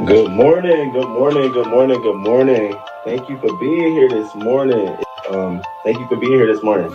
Good morning, good morning, good morning, good morning. Thank you for being here this morning. Thank you for being here this morning.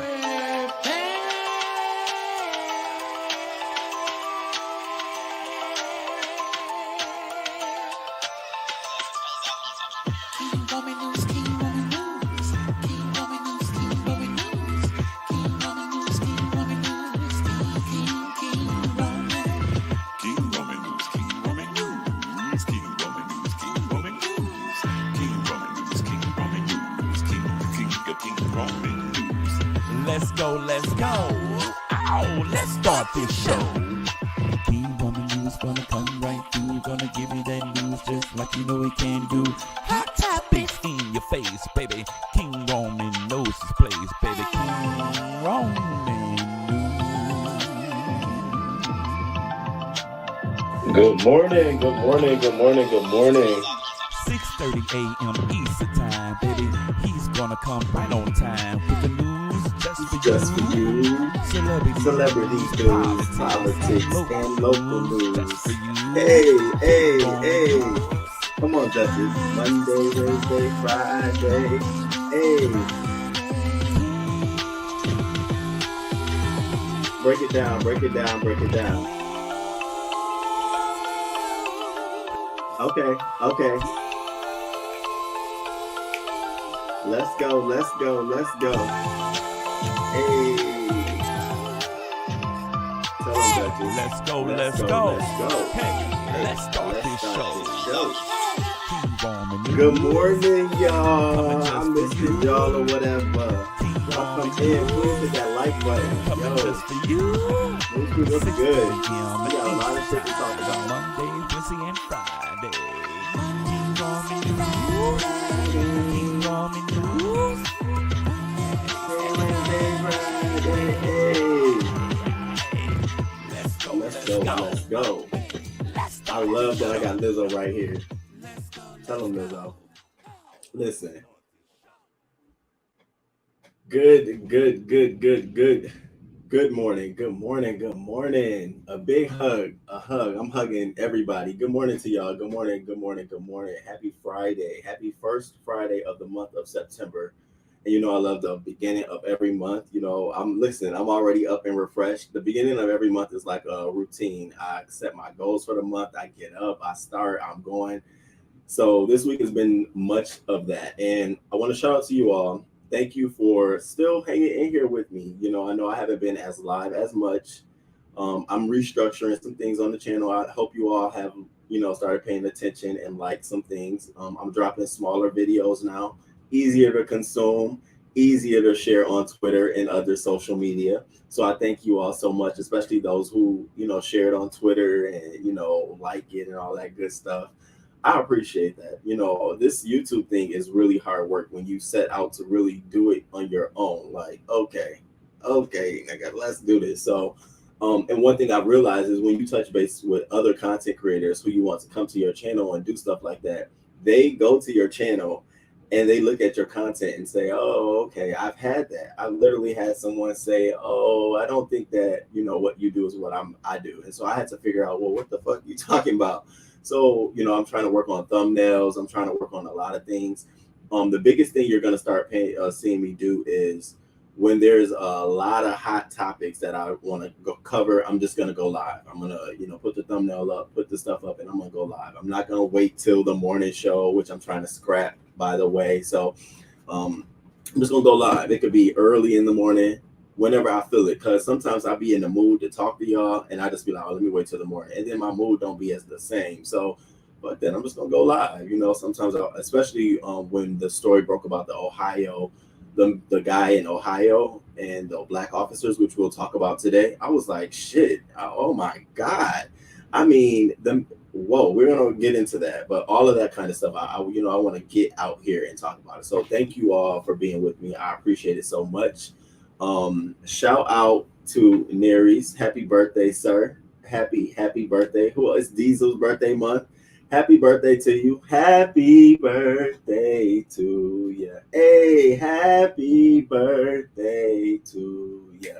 Let's go, let's go. Oh, let's start this show. King Roman news gonna come right through. Gonna give you that news just like you know it can do. Hot topics in your face, baby. King Roman knows his place, baby. King Roman news. Good morning, good morning, good morning, good morning. 6:30 a.m. Eastern time, baby. He's gonna come right on time with the news just for you. Celebrity news, politics, and local news. Hey. Come on, Justice. Monday, Wednesday, Friday. Hey. Break it down. Okay. Let's go. Hey. Tell them, Judges. Let's go. Hey, let's start this show. Good morning, y'all. I missed it, y'all, or whatever. Y'all come in, please hit that like button. Yo, this looks good. We got a lot of shit to talk about. Monday, Wednesday, and Friday. King Roman news. Let's go. I love that I got Lizzo right here. Tell him, Lizzo. Listen. Good morning. A big hug. I'm hugging everybody. Good morning to y'all. Good morning. Happy Friday. Happy first Friday of the month of September. And you know, I love the beginning of every month. You know, I'm already up and refreshed. The beginning of every month is like a routine. I set my goals for the month. I get up, I start, I'm going. So this week has been much of that. And I want to shout out to you all. Thank you for still hanging in here with me. You know I haven't been as live as much. I'm restructuring some things on the channel. I hope you all have, started paying attention and like some things. I'm dropping smaller videos now, easier to consume, easier to share on Twitter and other social media. So I thank you all so much, especially those who, shared on Twitter and, like it and all that good stuff. I appreciate that. This YouTube thing is really hard work when you set out to really do it on your own. Like, okay, nigga, let's do this. So, and one thing I've realized is when you touch base with other content creators who you want to come to your channel and do stuff like that, they go to your channel and they look at your content and say, oh, okay, I've had that. I literally had someone say, oh, I don't think that, what you do is what I do. And so I had to figure out, well, what the fuck are you talking about? So, I'm trying to work on thumbnails. I'm trying to work on a lot of things. The biggest thing you're going to start seeing me do is when there's a lot of hot topics that I want to go cover, I'm just going to go live. I'm going to, put the thumbnail up, put the stuff up, and I'm going to go live. I'm not going to wait till the morning show, which I'm trying to scrap, by the way. So I'm just going to go live. It could be early in the morning, whenever I feel it, because sometimes I'll be in the mood to talk to y'all, and I just be like, oh, let me wait till the morning. And then my mood don't be as the same. So, but then I'm just going to go live. Sometimes, especially when the story broke about the guy in Ohio and the black officers, which we'll talk about today, I was like, shit, oh my God. I mean, whoa, we're going to get into that. But all of that kind of stuff, I want to get out here and talk about it. So thank you all for being with me. I appreciate it so much. Shout out to Neres. Happy birthday, sir. Happy birthday. Who is Diesel's birthday month? Happy birthday to you. Happy birthday to you. Hey, happy birthday to you.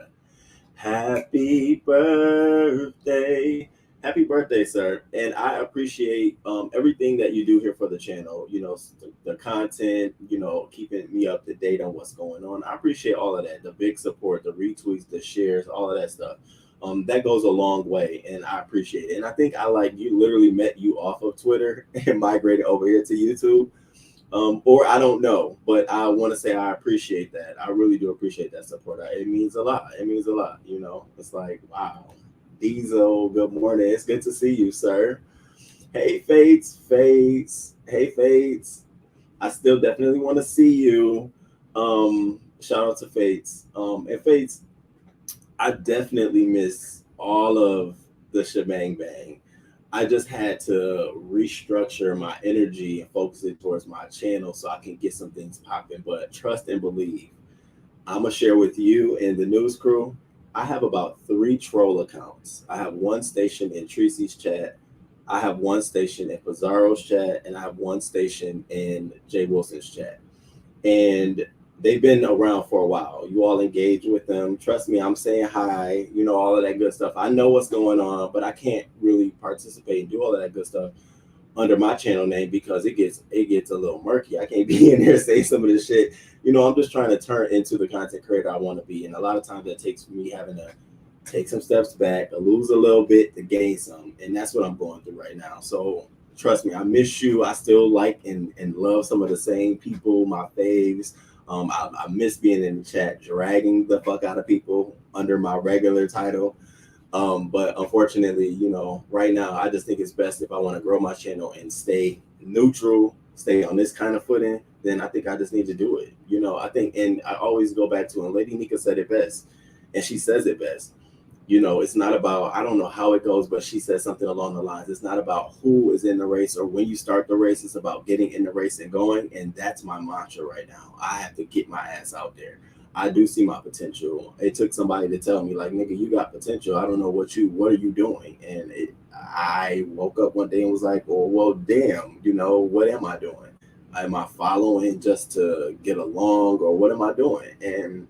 Happy birthday. Happy birthday, sir. And I appreciate everything that you do here for the channel. The content, keeping me up to date on what's going on. I appreciate all of that. The big support, the retweets, the shares, all of that stuff. That goes a long way, and I appreciate it. And I think I like you literally met you off of Twitter and migrated over here to YouTube. Or I don't know, but I want to say I appreciate that. I really do appreciate that support. It means a lot. It means a lot. It's like, wow. Diesel, good morning. It's good to see you, sir. Hey, Fates. Hey, Fates. I still definitely want to see you. Shout out to Fates. And Fates, I definitely miss all of the shebang bang. I just had to restructure my energy and focus it towards my channel so I can get some things popping. But trust and believe, I'm going to share with you and the news crew. I have about 3 troll accounts. I have one station in Tracy's chat. I have one station in Pizarro's chat. And I have one station in Jay Wilson's chat. And they've been around for a while. You all engage with them. Trust me, I'm saying hi, all of that good stuff. I know what's going on, but I can't really participate and do all of that good stuff under my channel name because it gets a little murky. I can't be in there saying some of this shit. I'm just trying to turn into the content creator I want to be. And a lot of times that takes me having to take some steps back, lose a little bit to gain some. And that's what I'm going through right now. So trust me, I miss you. I still like and love some of the same people, my faves. I miss being in the chat, dragging the fuck out of people under my regular title. But unfortunately, right now, I just think it's best if I want to grow my channel and stay neutral, stay on this kind of footing, then I think I just need to do it. I think, and I always go back to, and Lady Nika said it best, and she says it best. It's not about, I don't know how it goes, but she said something along the lines. It's not about who is in the race or when you start the race. It's about getting in the race and going. And that's my mantra right now. I have to get my ass out there. I do see my potential. It took somebody to tell me, like, nigga, you got potential. I don't know what are you doing? And I woke up one day and was like, well, damn, what am I doing? Am I following just to get along, or what am I doing? And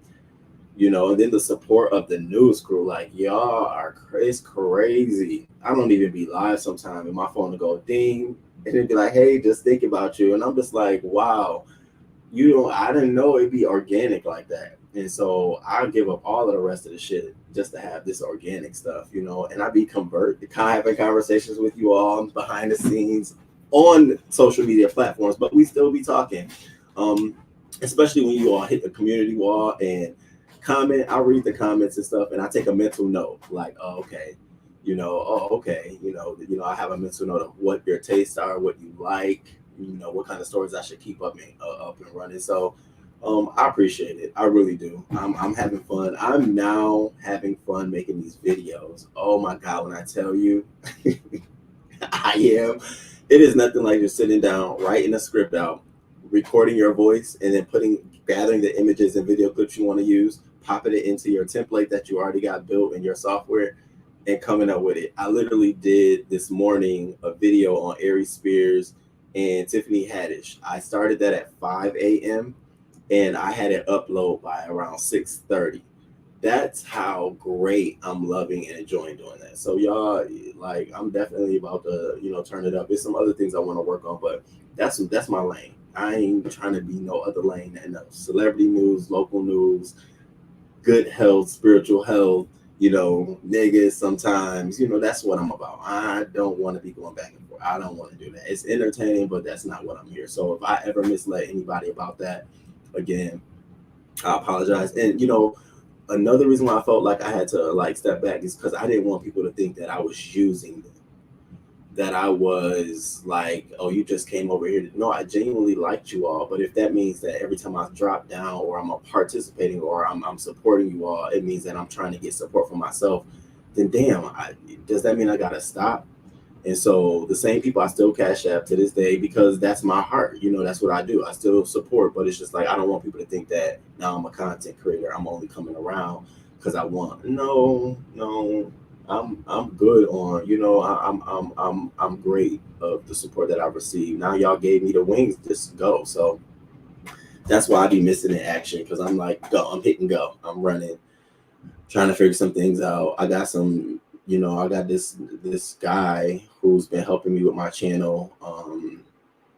and then the support of the news crew, like, y'all are it's crazy. I don't even be live sometimes, and my phone will go ding, and it'd be like, hey, just think about you. And I'm just like, wow, I didn't know it'd be organic like that. And so I give up all of the rest of the shit just to have this organic stuff, and I be having conversations with you all behind the scenes on social media platforms, but we still be talking. Especially when you all hit the community wall and comment, I'll read the comments and stuff, and I take a mental note, like, okay, I have a mental note of what your tastes are, what you like, what kind of stories I should keep up and running. So I appreciate it. I really do. I'm having fun. I'm now having fun making these videos. Oh my God, when I tell you, I am. It is nothing like just sitting down, writing a script out, recording your voice, and then gathering the images and video clips you want to use, popping it into your template that you already got built in your software, and coming up with it. I literally did this morning a video on Aries Spears and Tiffany Haddish. I started that at 5 a.m. and I had it upload by around 6:30. That's how great I'm loving and enjoying doing that. So y'all, like, I'm definitely about to, turn it up. There's some other things I want to work on, but that's my lane. I ain't trying to be no other lane than celebrity news, local news, good health, spiritual health, niggas sometimes, that's what I'm about. I don't want to be going back and forth. I don't want to do that. It's entertaining, but that's not what I'm here. So if I ever misled anybody about that, again, I apologize. And, another reason why I felt like I had to step back is because I didn't want people to think that I was using them. That I was like, oh, you just came over here. No, I genuinely liked you all. But if that means that every time I drop down or I'm participating or I'm supporting you all, it means that I'm trying to get support for myself, then damn, does that mean I got to stop? And so the same people I still cash app to this day because that's my heart. That's what I do. I still support, but it's just like, I don't want people to think that now I'm a content creator. I'm only coming around because I want. No. I'm good on, I'm great of the support that I've received. Now y'all gave me the wings, just go. So that's why I be missing in action because I'm like, go, I'm hitting go. I'm running, trying to figure some things out. I got some I got this guy who's been helping me with my channel,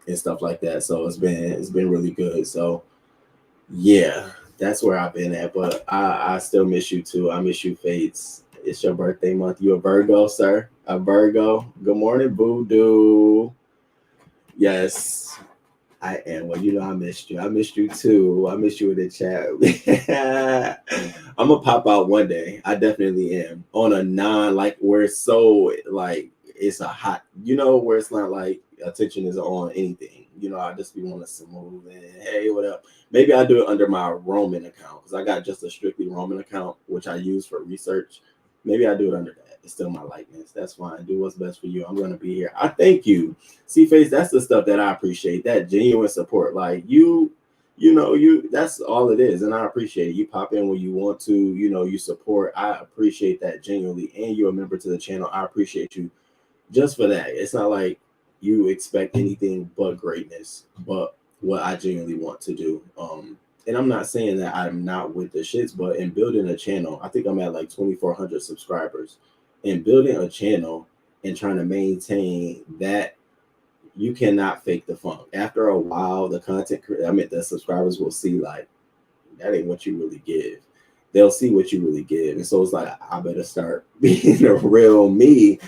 and stuff like that. So it's been really good. So yeah, that's where I've been at. But I still miss you too. I miss you, Fates. It's your birthday month. You a Virgo, sir? A Virgo. Good morning, Voodoo. Yes, I am. Well, I missed you. I missed you too. I missed you in the chat. I'm gonna pop out one day. I definitely am. On a non, like where it's so like it's a hot, where it's not like attention is on anything. I just be wanting to smooth and hey, what up? Maybe I do it under my Roman account because I got just a strictly Roman account, which I use for research. Maybe I do it under that. It's still my likeness. That's fine. Do what's best for you. I'm gonna be here. I thank you. See, Face, that's the stuff that I appreciate. That genuine support. Like that's all it is. And I appreciate it. You pop in when you want to, you support. I appreciate that genuinely. And you're a member to the channel. I appreciate you just for that. It's not like you expect anything but greatness, but what I genuinely want to do. And I'm not saying that I'm not with the shits, but in building a channel, I think I'm at like 2,400 subscribers. In building a channel and trying to maintain that, you cannot fake the funk. After a while, the subscribers will see like that ain't what you really give. They'll see what you really give, and so it's like I better start being a real me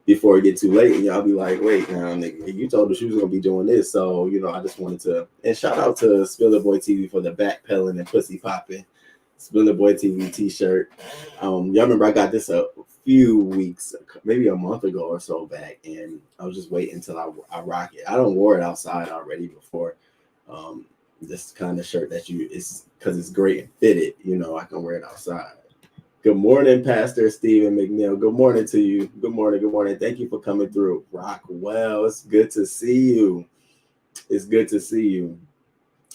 before it get too late. And y'all be like, wait, now nigga, you told us you was gonna be doing this, so I just wanted to. And shout out to Spiller Boy TV for the backpedaling and pussy popping. Spiller Boy TV T-shirt. Y'all remember I got this a few weeks, maybe a month ago or so back, and I was just waiting until I rock it. I don't wore it outside already before. This kind of shirt it's because it's great and fitted. I can wear it outside. Good morning, Pastor Stephen McNeil. Good morning to you. Good morning. Good morning. Thank you for coming through. Rockwell, it's good to see you. It's good to see you.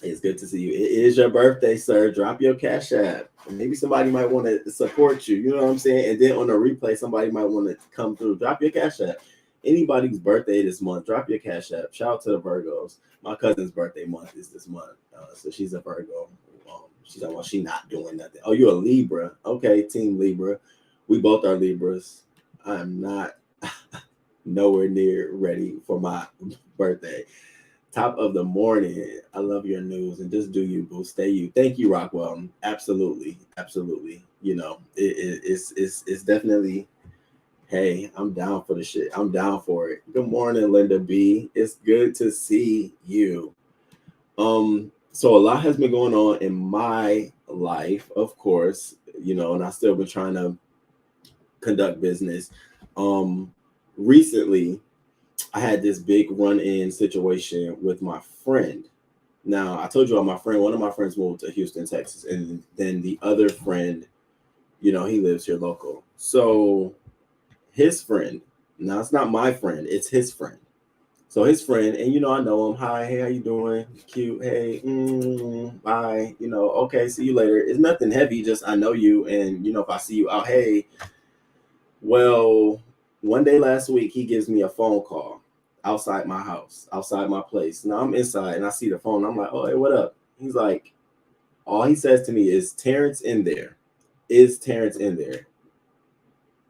It's good to see you. It is your birthday, sir. Drop your Cash App. Maybe somebody might want to support you. You know what I'm saying? And then on the replay, somebody might want to come through. Drop your Cash App. Anybody's birthday this month, drop your Cash App. Shout out to the Virgos. My cousin's birthday month is this month. So she's a Virgo. She's like, well, she not doing nothing. Oh, you're a Libra. Okay, Team Libra. We both are Libras. I'm not nowhere near ready for my birthday. Top of the morning. I love your news and just do you, boo. Stay you. Thank you, Rockwell. Absolutely, absolutely. It's definitely. Hey, I'm down for the shit. I'm down for it. Good morning, Linda B. It's good to see you. So a lot has been going on in my life, of course, and I still been trying to conduct business. Recently, I had this big run-in situation with my friend. Now, I told you about my friend. One of my friends moved to Houston, Texas, and then the other friend, he lives here local. So his friend, now it's not my friend, it's his friend. So his friend, and I know him. Hi, hey, how you doing? Cute. Hey, bye. Okay, see you later. It's nothing heavy. Just I know you, and if I see you out, hey. Well, one day last week, he gives me a phone call outside my house, outside my place. Now I'm inside, and I see the phone. I'm like, oh, hey, what up? He's like, all he says to me is, Terrence in there. Is Terrence in there?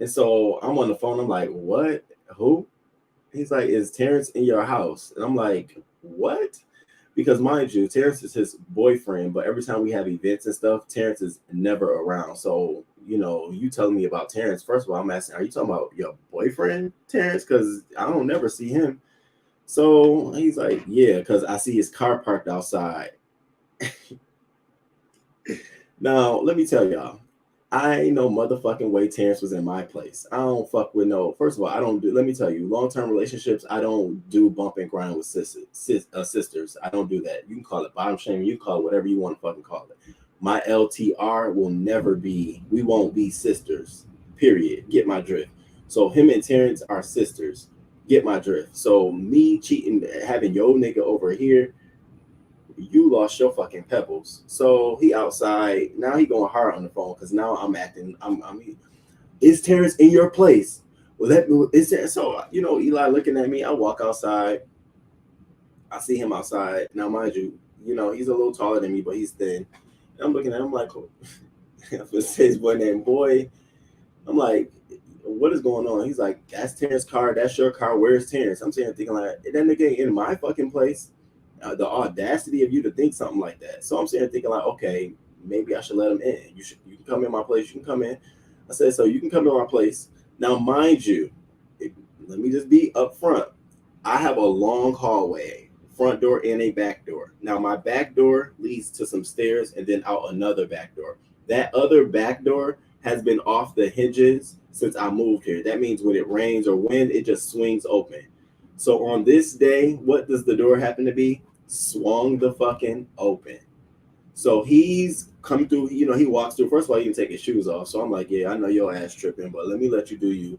And so I'm on the phone. I'm like, what? Who? He's like, is Terrence in your house? And I'm like, what? Because mind you, Terrence is his boyfriend, but every time we have events and stuff, Terrence is never around. So, you telling me about Terrence, first of all, I'm asking, are you talking about your boyfriend, Terrence? Because I don't never see him. So he's like, yeah, because I see his car parked outside. Now, let me tell y'all, I ain't no motherfucking way Terrence was in my place. I don't fuck with no. First of all, I don't do. Let me tell you, long-term relationships, I don't do bump and grind with sisters. I don't do that. You can call it bottom shaming. You can call it whatever you want to fucking call it. My LTR will never be. We won't be sisters. Period. Get my drift. So him and Terrence are sisters. Get my drift. So me cheating, having your nigga over here, you lost your fucking pebbles. So he outside now. He going hard on the phone because now I'm acting. Is Terrence in your place? Well, is there? So Eli looking at me. I walk outside. I see him outside now. Mind you, he's a little taller than me, but he's thin. And I'm looking at him like, oh, I say his boy named Boy. I'm like, what is going on? He's like, that's Terrence's car. That's your car. Where's Terrence? I'm sitting here thinking like, that nigga ain't in my fucking place. The audacity of you to think something like that. So I'm sitting here thinking like, okay, maybe I should let him in. You can come in my place. You can come in. I said, so you can come to my place. Now, mind you, let me just be upfront. I have a long hallway, front door and a back door. Now, my back door leads to some stairs and then out another back door. That other back door has been off the hinges since I moved here. That means when it rains or wind, it just swings open. So on this day, what does the door happen to be? Swung the fucking open. So he's come through, he walks through. First of all, he can take his shoes off. So I'm like, yeah, I know your ass tripping, but let me let you do you.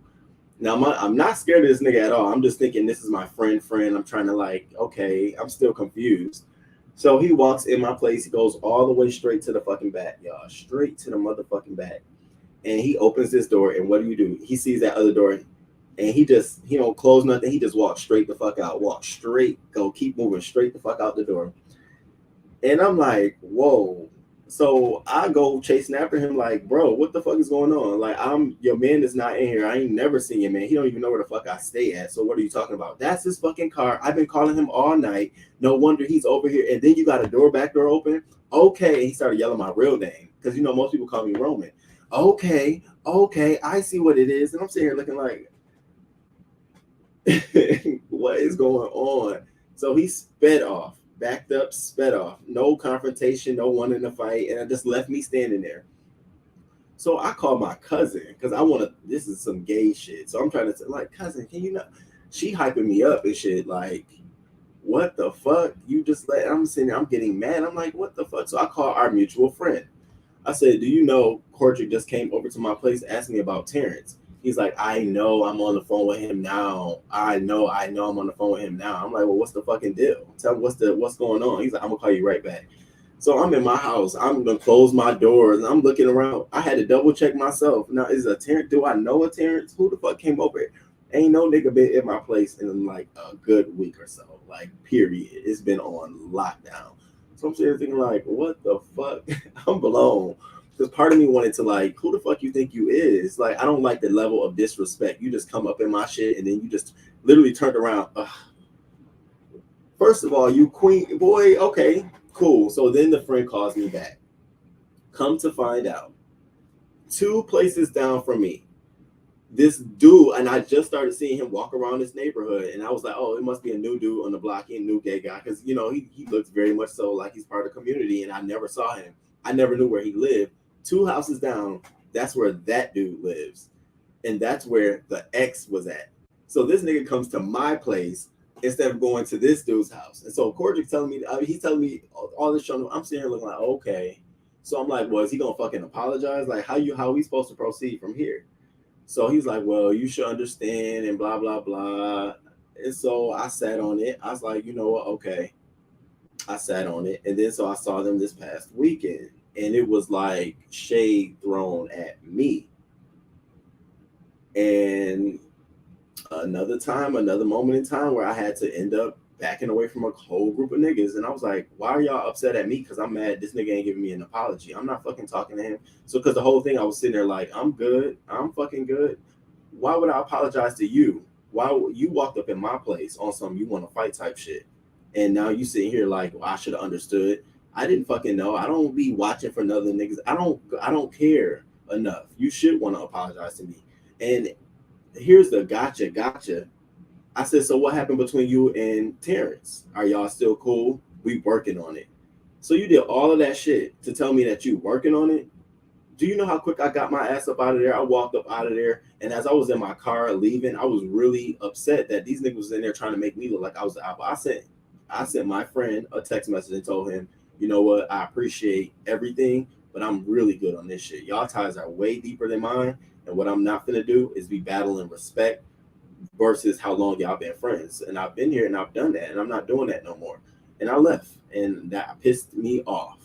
Now, I'm not scared of this nigga at all. I'm just thinking this is my friend. I'm trying to like, okay, I'm still confused. So he walks in my place. He goes all the way straight to the fucking back, y'all. Straight to the motherfucking back. And he opens this door. And what do? He sees that other door. And he don't close nothing. He just walks straight the fuck out. Walk straight. Keep moving straight the fuck out the door. And I'm like, whoa. So I go chasing after him like, bro, what the fuck is going on? Like, your man is not in here. I ain't never seen your man. He don't even know where the fuck I stay at. So what are you talking about? That's his fucking car. I've been calling him all night. No wonder he's over here. And then you got a back door open. Okay. He started yelling my real name because, most people call me Roman. Okay. I see what it is. And I'm sitting here looking like, what is going on? So he sped off. Backed up, sped off. No confrontation, no one in the fight, and it just left me standing there. So I called my cousin because this is some gay shit. So I'm trying to say, like, cousin, can you not? She hyping me up and shit. Like, what the fuck? You just I'm sitting there, I'm getting mad. I'm like, what the fuck? So I called our mutual friend. I said, do you know Cortrick just came over to my place, asked me about Terrence? He's like, I know I'm on the phone with him now. I know I'm on the phone with him now. I'm like, well, what's the fucking deal? Tell me what's going on. He's like, I'm gonna call you right back. So I'm in my house. I'm gonna close my doors and I'm looking around. I had to double check myself. Now, is a Terrence? Do I know a Terrence? Who the fuck came over here? Ain't no nigga been in my place in like a good week or so. Like, period. It's been on lockdown. So I'm sitting thinking like, what the fuck? I'm blown. Because part of me wanted to like, who the fuck you think you is? Like, I don't like the level of disrespect. You just come up in my shit and then you just literally turned around. Ugh. First of all, you queen boy, okay, cool. So then the friend calls me back. Come to find out, 2 places down from me, this dude, and I just started seeing him walk around this neighborhood, and I was like, oh, it must be a new dude on the block, a new gay guy, because he looks very much so like he's part of the community, and I never saw him. I never knew where he lived. 2 houses down, that's where that dude lives. And that's where the ex was at. So this nigga comes to my place instead of going to this dude's house. And so Cordick's telling me, he's telling me all this shit. I'm sitting here looking like, okay. So I'm like, well, is he gonna fucking apologize? Like, how are we supposed to proceed from here? So he's like, well, you should understand and blah, blah, blah. And so I sat on it. I was like, you know what? Okay. I sat on it. And then so I saw them this past weekend. And it was like shade thrown at me. And another moment in time where I had to end up backing away from a whole group of niggas. And I was like, why are y'all upset at me? Because I'm mad this nigga ain't giving me an apology. I'm not fucking talking to him. So because the whole thing, I was sitting there like, I'm good. I'm fucking good. Why would I apologize to you? Why you walked up in my place on some you want to fight type shit? And now you sitting here like, well, I should have understood. I didn't fucking know. I don't be watching for another niggas. I don't care enough. You should want to apologize to me. And here's the gotcha. I said, so what happened between you and Terrence? Are y'all still cool? We working on it. So you did all of that shit to tell me that you working on it? Do you know how quick I got my ass up out of there? I walked up out of there, and as I was in my car leaving, I was really upset that these niggas was in there trying to make me look like I was the apple. I sent my friend a text message and told him, you know what, I appreciate everything, but I'm really good on this shit. Y'all ties are way deeper than mine, and what I'm not gonna do is be battling respect versus how long y'all been friends. And I've been here and I've done that, and I'm not doing that no more. And I left, and that pissed me off.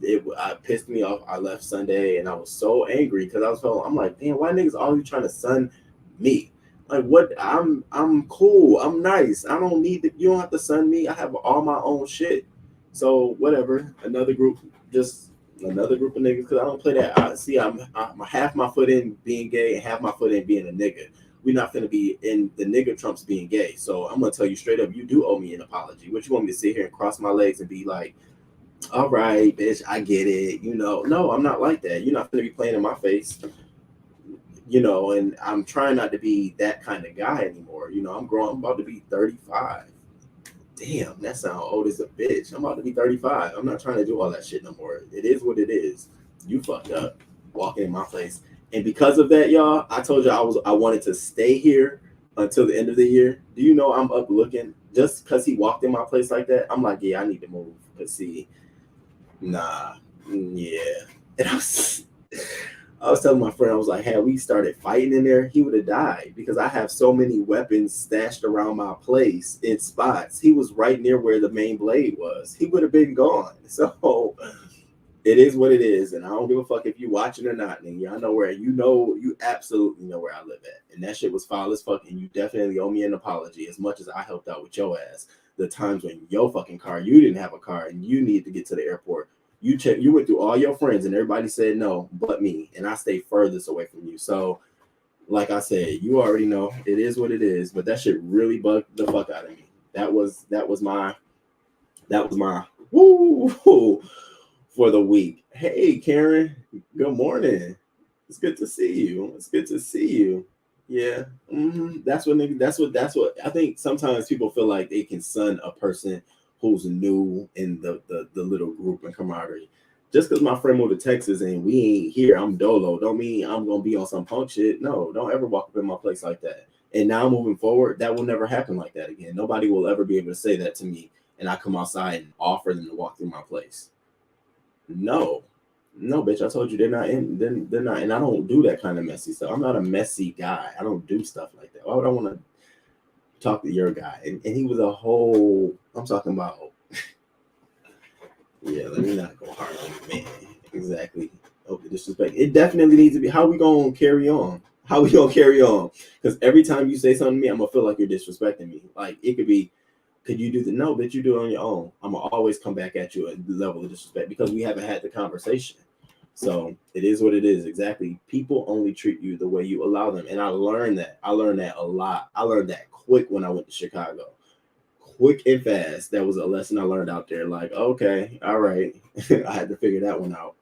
It pissed me off. I left Sunday, and I was so angry because I'm like, damn, why niggas always trying to sun me? Like, what? I'm cool. I'm nice. I don't need you don't have to sun me. I have all my own shit. So whatever. Another group just Another group of niggas, because I don't play that. I'm half my foot in being gay and half my foot in being a nigga. We're not gonna be in the nigga trumps being gay. So I'm gonna tell you straight up, you do owe me an apology. What you want me to sit here and cross my legs and be like, all right, bitch, I get it. No, I'm not like that. You're not gonna be playing in my face. And I'm trying not to be that kind of guy anymore. I'm grown. I'm about to be 35. Damn, that sounds old as a bitch. I'm about to be 35. I'm not trying to do all that shit no more. It is what it is. You fucked up walking in my place. And because of that, y'all, I told you I wanted to stay here until the end of the year. Do you know I'm up looking? Just because he walked in my place like that, I'm like, yeah, I need to move. But see, nah, yeah. And I was telling my friend, I was like, had we started fighting in there, he would have died because I have so many weapons stashed around my place in spots. He was right near where the main blade was. He would have been gone. So it is what it is. And I don't give a fuck if you watching or not, nigga. I know where you absolutely know where I live at. And that shit was foul as fuck. And you definitely owe me an apology as much as I helped out with your ass. The times when your fucking car, you didn't have a car and you needed to get to the airport. You went through all your friends and everybody said no but me, and I stay furthest away from you. So like I said, you already know it is what it is, but that shit really bugged the fuck out of me. That was my woo for the week. Hey Karen, good morning. It's good to see you. Yeah. That's what I think. Sometimes people feel like they can sun a person who's new in the little group and camaraderie. Just because my friend moved to Texas and we ain't here, I'm dolo, don't mean I'm gonna be on some punk shit. No, don't ever walk up in my place like that. And now moving forward, that will never happen like that again. Nobody will ever be able to say that to me and I come outside and offer them to walk through my place. No, bitch, I told you they're not, and I don't do that kind of messy stuff. I'm not a messy guy. I don't do stuff like that. Why would I want to talk to your guy? And he was a whole, I'm talking about, yeah, let me not go hard on the man. Exactly. Okay, disrespect. It definitely needs to be, how we gonna carry on? Because every time you say something to me, I'm gonna feel like you're disrespecting me. Like, it could be, could you do the, no, bitch, you do it on your own. I'm gonna always come back at you at the level of disrespect because we haven't had the conversation. So it is what it is. Exactly. People only treat you the way you allow them. And I learned that a lot. I learned that quick when I went to Chicago. Quick and fast. That was a lesson I learned out there. Like, okay, all right. I had to figure that one out.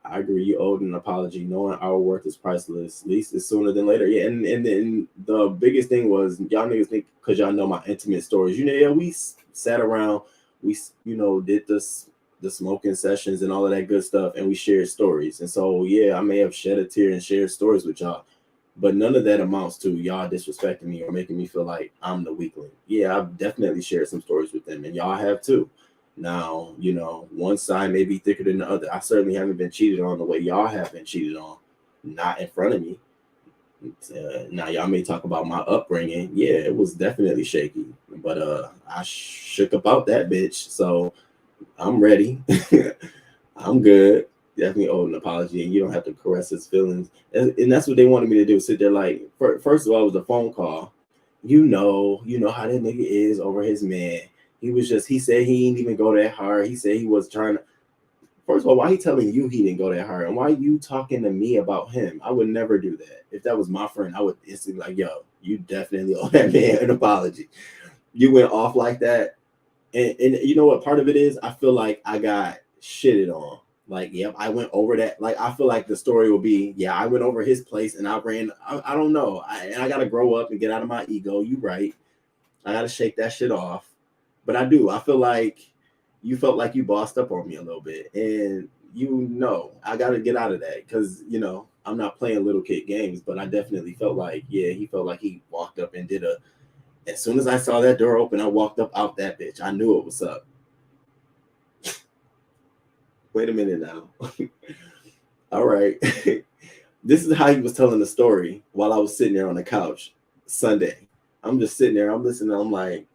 I agree. You owed an apology. Knowing our worth is priceless. At least it's sooner than later. Yeah, and then the biggest thing was y'all niggas think because y'all know my intimate stories. Yeah, we sat around. We did the smoking sessions and all of that good stuff, and we shared stories. And so yeah, I may have shed a tear and shared stories with y'all, but none of that amounts to y'all disrespecting me or making me feel like I'm the weakling. Yeah, I've definitely shared some stories with them, and y'all have too. Now, one side may be thicker than the other. I certainly haven't been cheated on the way y'all have been cheated on, not in front of me. Now, y'all may talk about my upbringing. Yeah, it was definitely shaky, but I shook about that bitch. So I'm ready. I'm good. Definitely owe an apology, and you don't have to caress his feelings. And that's what they wanted me to do. Sit there like, first of all, it was a phone call. You know how that nigga is over his man. He said he didn't even go that hard. He said he was trying to. First of all, why he telling you he didn't go that hard? And why you talking to me about him? I would never do that. If that was my friend, I would instantly like, yo, you definitely owe that man an apology. You went off like that. And you know what part of it is? I feel like I got shitted on. Like, yep, I went over that. Like, I feel like the story will be, yeah, I went over his place and I don't know. I got to grow up and get out of my ego. You right. I got to shake that shit off. But I do. I feel like you felt like you bossed up on me a little bit. And I got to get out of that because, I'm not playing little kid games. But I definitely felt like, yeah, he felt like he walked up and did as soon as I saw that door open, I walked up out that bitch. I knew it was up. Wait a minute now. All right. This is how he was telling the story while I was sitting there on the couch Sunday. I'm just sitting there. I'm listening. I'm like,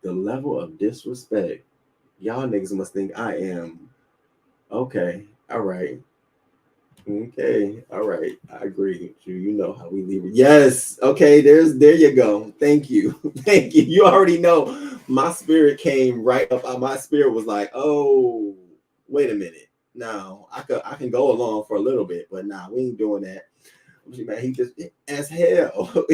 the level of disrespect. Y'all niggas must think I am. Okay. All right. Okay. All right. I agree with you. You know how we leave it. Yes. Okay. There you go. Thank you. Thank you. You already know my spirit came right up. My spirit was like, oh, wait a minute. Now I can go along for a little bit, but nah, we ain't doing that. Man, he just as hell,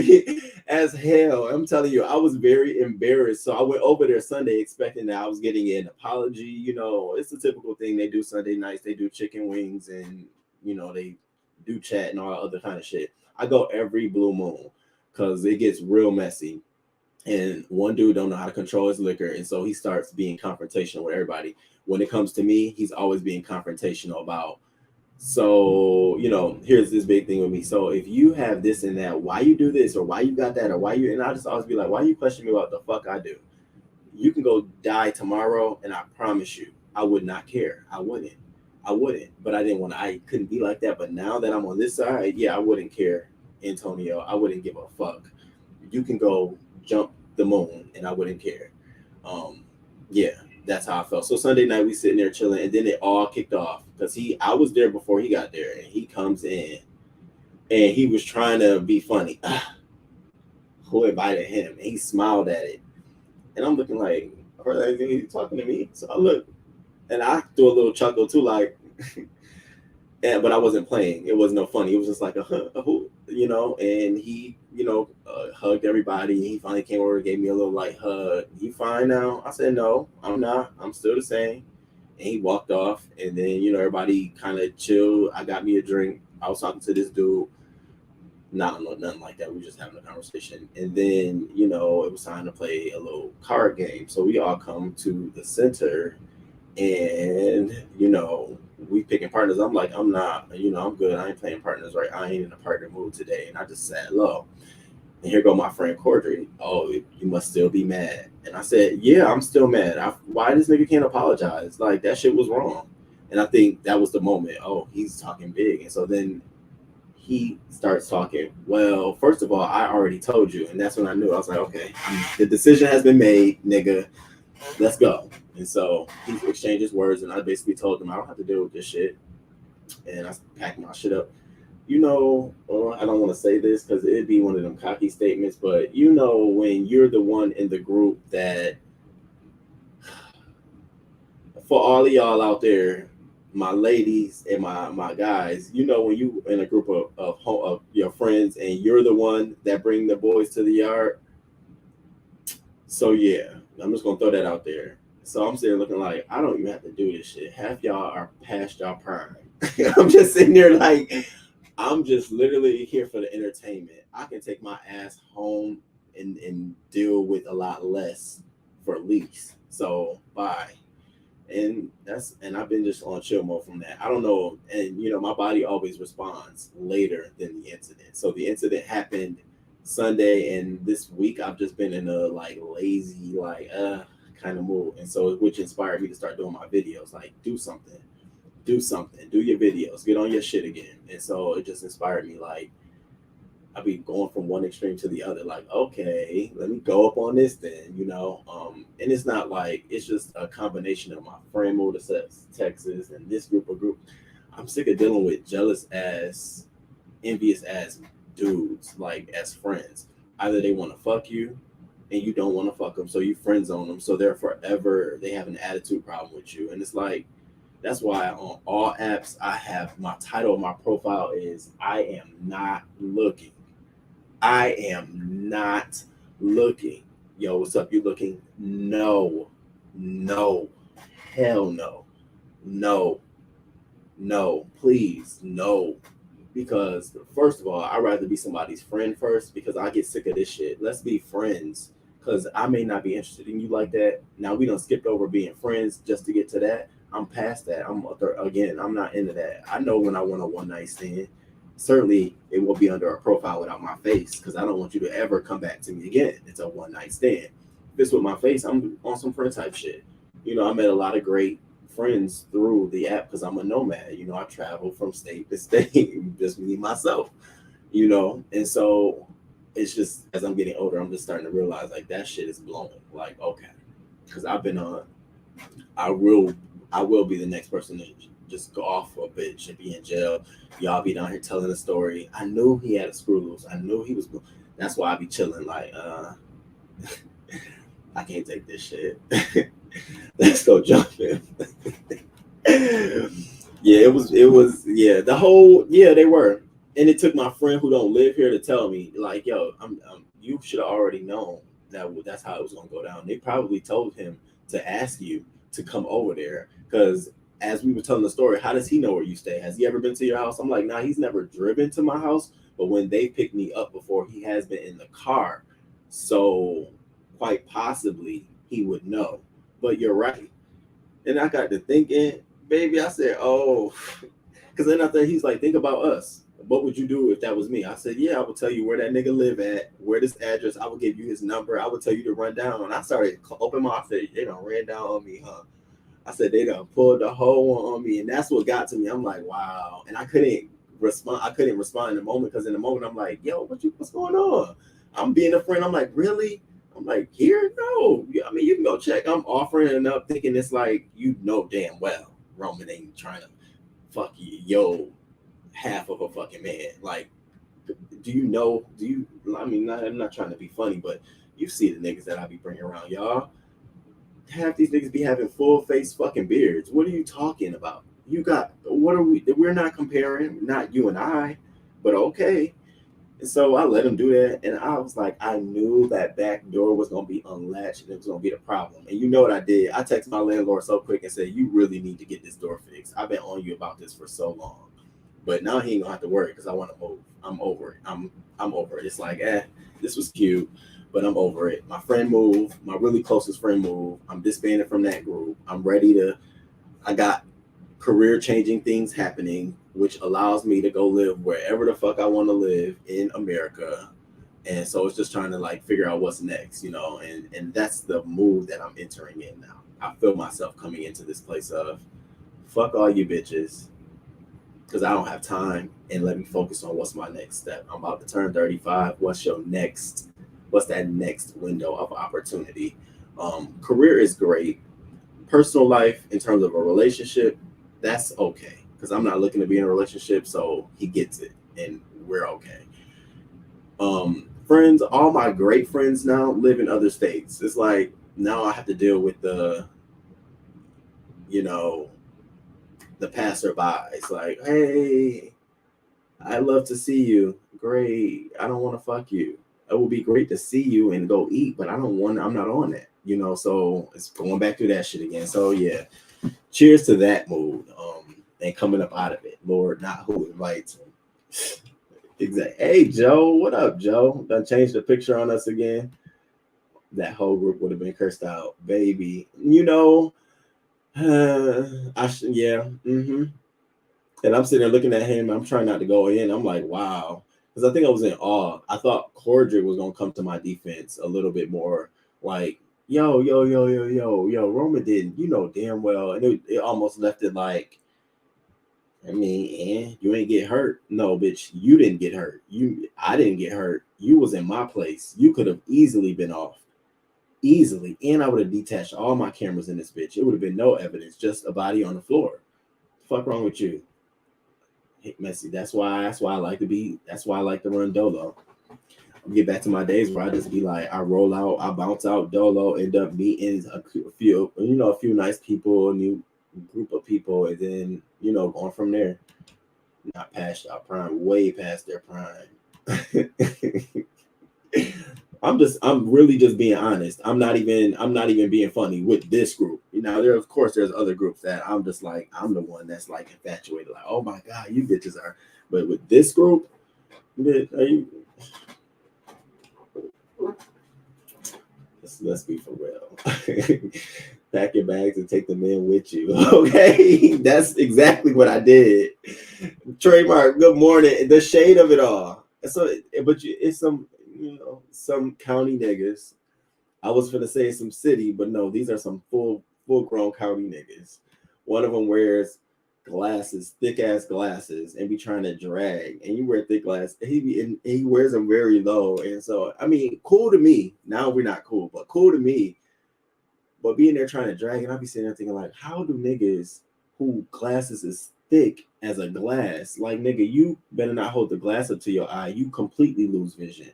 as hell. I'm telling you, I was very embarrassed. So I went over there Sunday expecting that I was getting an apology. You know, it's a typical thing they do Sunday nights. They do chicken wings and they do chat and all that other kind of shit. I go every blue moon because it gets real messy. And one dude don't know how to control his liquor, and so he starts being confrontational with everybody. When it comes to me, he's always being confrontational about, so, here's this big thing with me. So if you have this and that, why you do this or why you got that or why you, and I just always be like, why you question me about the fuck I do? You can go die tomorrow and I promise you, I would not care. I wouldn't, but I couldn't be like that. But now that I'm on this side, yeah, I wouldn't care, Antonio. I wouldn't give a fuck. You can go jump the moon and I wouldn't care. Um, yeah, that's how I felt. So Sunday night we sitting there chilling, and then it all kicked off because I was there before he got there, and he comes in and he was trying to be funny. Who invited him? And he smiled at it, and I'm looking like, are you talking to me? So I look, and I threw a little chuckle too, like, but I wasn't playing. It was no funny. It was just like a who, and he, hugged everybody. And he finally came over and gave me a little like hug. You fine now? I said, no, I'm not. I'm still the same. And he walked off. And then, everybody kind of chilled. I got me a drink. I was talking to this dude. Nah, no, nothing like that. We were just having a conversation. And then, it was time to play a little card game. So we all come to the center and we picking partners. I'm like, I'm not, I'm good. I ain't playing partners, right? I ain't in a partner mood today. And I just sat low. And here go my friend Cordry. Oh, you must still be mad. And I said, yeah, I'm still mad. Why this nigga can't apologize? Like, that shit was wrong. And I think that was the moment. Oh, he's talking big. And so then he starts talking. Well, first of all, I already told you. And that's when I knew. I was like, okay, the decision has been made, nigga. Let's go. And so he exchanged words, and I basically told him I don't have to deal with this shit. And I packed my shit up. I don't want to say this because it'd be one of them cocky statements, but when you're the one in the group that, for all of y'all out there, my ladies and my guys, when you in a group of your friends and you're the one that bring the boys to the yard. So yeah, I'm just gonna throw that out there. So I'm sitting looking like I don't even have to do this shit. Half y'all are past y'all prime. I'm just sitting there like I'm just literally here for the entertainment. I can take my ass home and deal with a lot less for least. So bye. And I've been just on chill mode from that. I don't know. And my body always responds later than the incident. So the incident happened Sunday, and this week I've just been in a like lazy, like kind of mood. And so which inspired me to start doing my videos. Like do something, do your videos, get on your shit again. And so it just inspired me. Like I'll be going from one extreme to the other. Like, okay, let me go up on this then, and it's not like, it's just a combination of my friend mode of Texas and this group. I'm sick of dealing with jealous ass, envious ass dudes, like as friends. Either they want to fuck you and you don't want to fuck them, so you friend zone them, so they're forever, they have an attitude problem with you. And it's like, that's why on all apps I have my title of my profile is I am not looking. I am not looking. Yo, what's up? You looking? No, hell no, please, no. Because first of all, I'd rather be somebody's friend first because I get sick of this shit. Let's be friends because I may not be interested in you like that. Now we done skipped over being friends just to get to that. I'm past that. I'm not into that. I know when I want a one night stand. Certainly, it will be under a profile without my face because I don't want you to ever come back to me again. It's a one night stand. If it's with my face, I'm on some friend type shit. I met a lot of great friends through the app because I'm a nomad. I travel from state to state, just me myself. And so it's just as I'm getting older, I'm just starting to realize like that shit is blowing. Like okay, because I've been on. I will be the next person to just go off for a bitch and be in jail. Y'all be down here telling a story. I knew he had a screw loose. I knew he was. That's why I be chilling. Like, I can't take this shit. Let's go jump in. Yeah, yeah, the whole, yeah, they were. And it took my friend who don't live here to tell me, like, yo, you should have already known that's how it was gonna go down. They probably told him to ask you to come over there, because as we were telling the story, how does he know where you stay? Has he ever been to your house? I'm like, nah, he's never driven to my house, but when they picked me up before, he has been in the car, so quite possibly he would know. But you're right, and I got to thinking, baby, I said, oh, because then after he's like, think about us. What would you do if that was me? I said, yeah, I would tell you where that nigga live at, where this address. I would give you his number. I would tell you to run down. And I started open my. I said, they done ran down on me, huh? I said they done pulled the whole one on me, and that's what got to me. I'm like, wow, and I couldn't respond. I couldn't respond in the moment, because in the moment I'm like, yo, what's going on? I'm being a friend. I'm like, really? I'm like, here? No. I mean, you can go check. I'm offering it up, thinking it's like, you know damn well Roman ain't trying to fuck you, yo, half of a fucking man. Like, do you know? Do you? I mean, I'm not trying to be funny, but you see the niggas that I be bringing around, y'all. Half these niggas be having full face fucking beards. What are you talking about? You got, what are we? We're not comparing, not you and I, but okay. And so I let him do that, and I was like, I knew that back door was gonna be unlatched, and it was gonna be the problem. And you know what I did? I texted my landlord so quick and said, "You really need to get this door fixed. I've been on you about this for so long, but now he ain't gonna have to worry because I want to move. I'm over it. I'm over it. It's like, this was cute, but I'm over it. My friend moved. My really closest friend moved. I'm disbanded from that group. I'm ready to. I got career changing things happening, which allows me to go live wherever the fuck I want to live in America. And so it's just trying to like figure out what's next, and that's the move that I'm entering in now. I feel myself coming into this place of fuck all you bitches, because I don't have time, and let me focus on what's my next step. I'm about to turn 35. What's that next window of opportunity? Career is great. Personal life, in terms of a relationship, that's okay, because I'm not looking to be in a relationship, so he gets it, and we're okay. Friends, all my great friends now live in other states. It's like now I have to deal with you know, the passerby. It's like, hey, I love to see you. Great. I don't want to fuck you. It would be great to see you and go eat, but I'm not on that, so it's going back to that shit again. So yeah, cheers to that mood. And coming up out of it, Lord, not who invites him. Exactly. Hey Joe, what up, Joe? Done changed the picture on us again. That whole group would have been cursed out, baby. Yeah. And I'm sitting there looking at him. I'm trying not to go in. I'm like, wow, because I think I was in awe. I thought Cordrick was gonna come to my defense a little bit more, like, yo, yo, yo, yo, yo, yo. Roman didn't, damn well, and it almost left it like, I mean, you ain't get hurt. No, bitch, you didn't get hurt. I didn't get hurt. You was in my place. You could have easily been off. Easily. And I would have detached all my cameras in this bitch. It would have been no evidence, just a body on the floor. Fuck wrong with you? Hey, Messy. That's why I like to run dolo. I'll get back to my days where I just be like, I roll out, I bounce out dolo, end up meeting a few nice people, a new group of people, and then going from there. Not past our prime, way past their prime. I'm really just being honest. I'm not even being funny with this group. There's other groups that I'm just like, I'm the one that's like infatuated, like, oh my god, you bitches are. But with this group, let's be for real. Pack your bags and take the men with you. Okay, that's exactly what I did. Trademark. Good morning. The shade of it all. So, but it's some county niggas. I was gonna say some city, but no, these are some full grown county niggas. One of them wears glasses, thick ass glasses, and be trying to drag. And you wear thick glasses. He wears them very low, and so I mean, cool to me. Now we're not cool, but cool to me. But being there trying to drag, and I'll be sitting there thinking like, how do niggas who glasses is thick as a glass, like, nigga, you better not hold the glass up to your eye. You completely lose vision.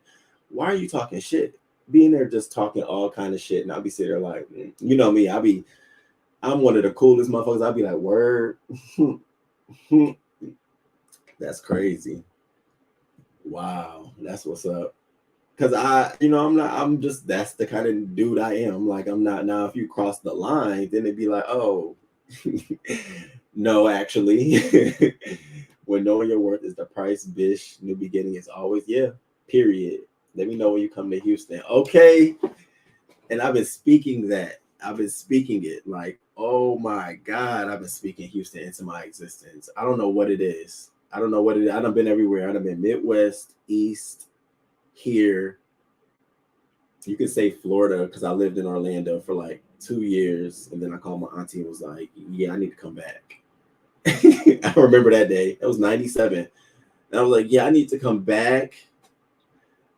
Why are you talking shit? Being there just talking all kind of shit, and I'll be sitting there like, you know me, I'm one of the coolest motherfuckers. I'll be like, word. That's crazy. Wow, that's what's up. Cause I'm just that's the kind of dude I am. Like I'm not now. If you cross the line, then it'd be like, oh, no, actually, when knowing your worth is the price, bish. New beginning is always Period. Let me know when you come to Houston. Okay. And I've been speaking that. I've been speaking it like, oh my God, I've been speaking Houston into my existence. I don't know what it is. I don't know what it is. I done been everywhere. I done been Midwest, East, here. You could say Florida because I lived in Orlando for like 2 years. And then I called my auntie and was like, yeah, I need to come back. I remember that day. It was 97. And I was like, yeah, I need to come back.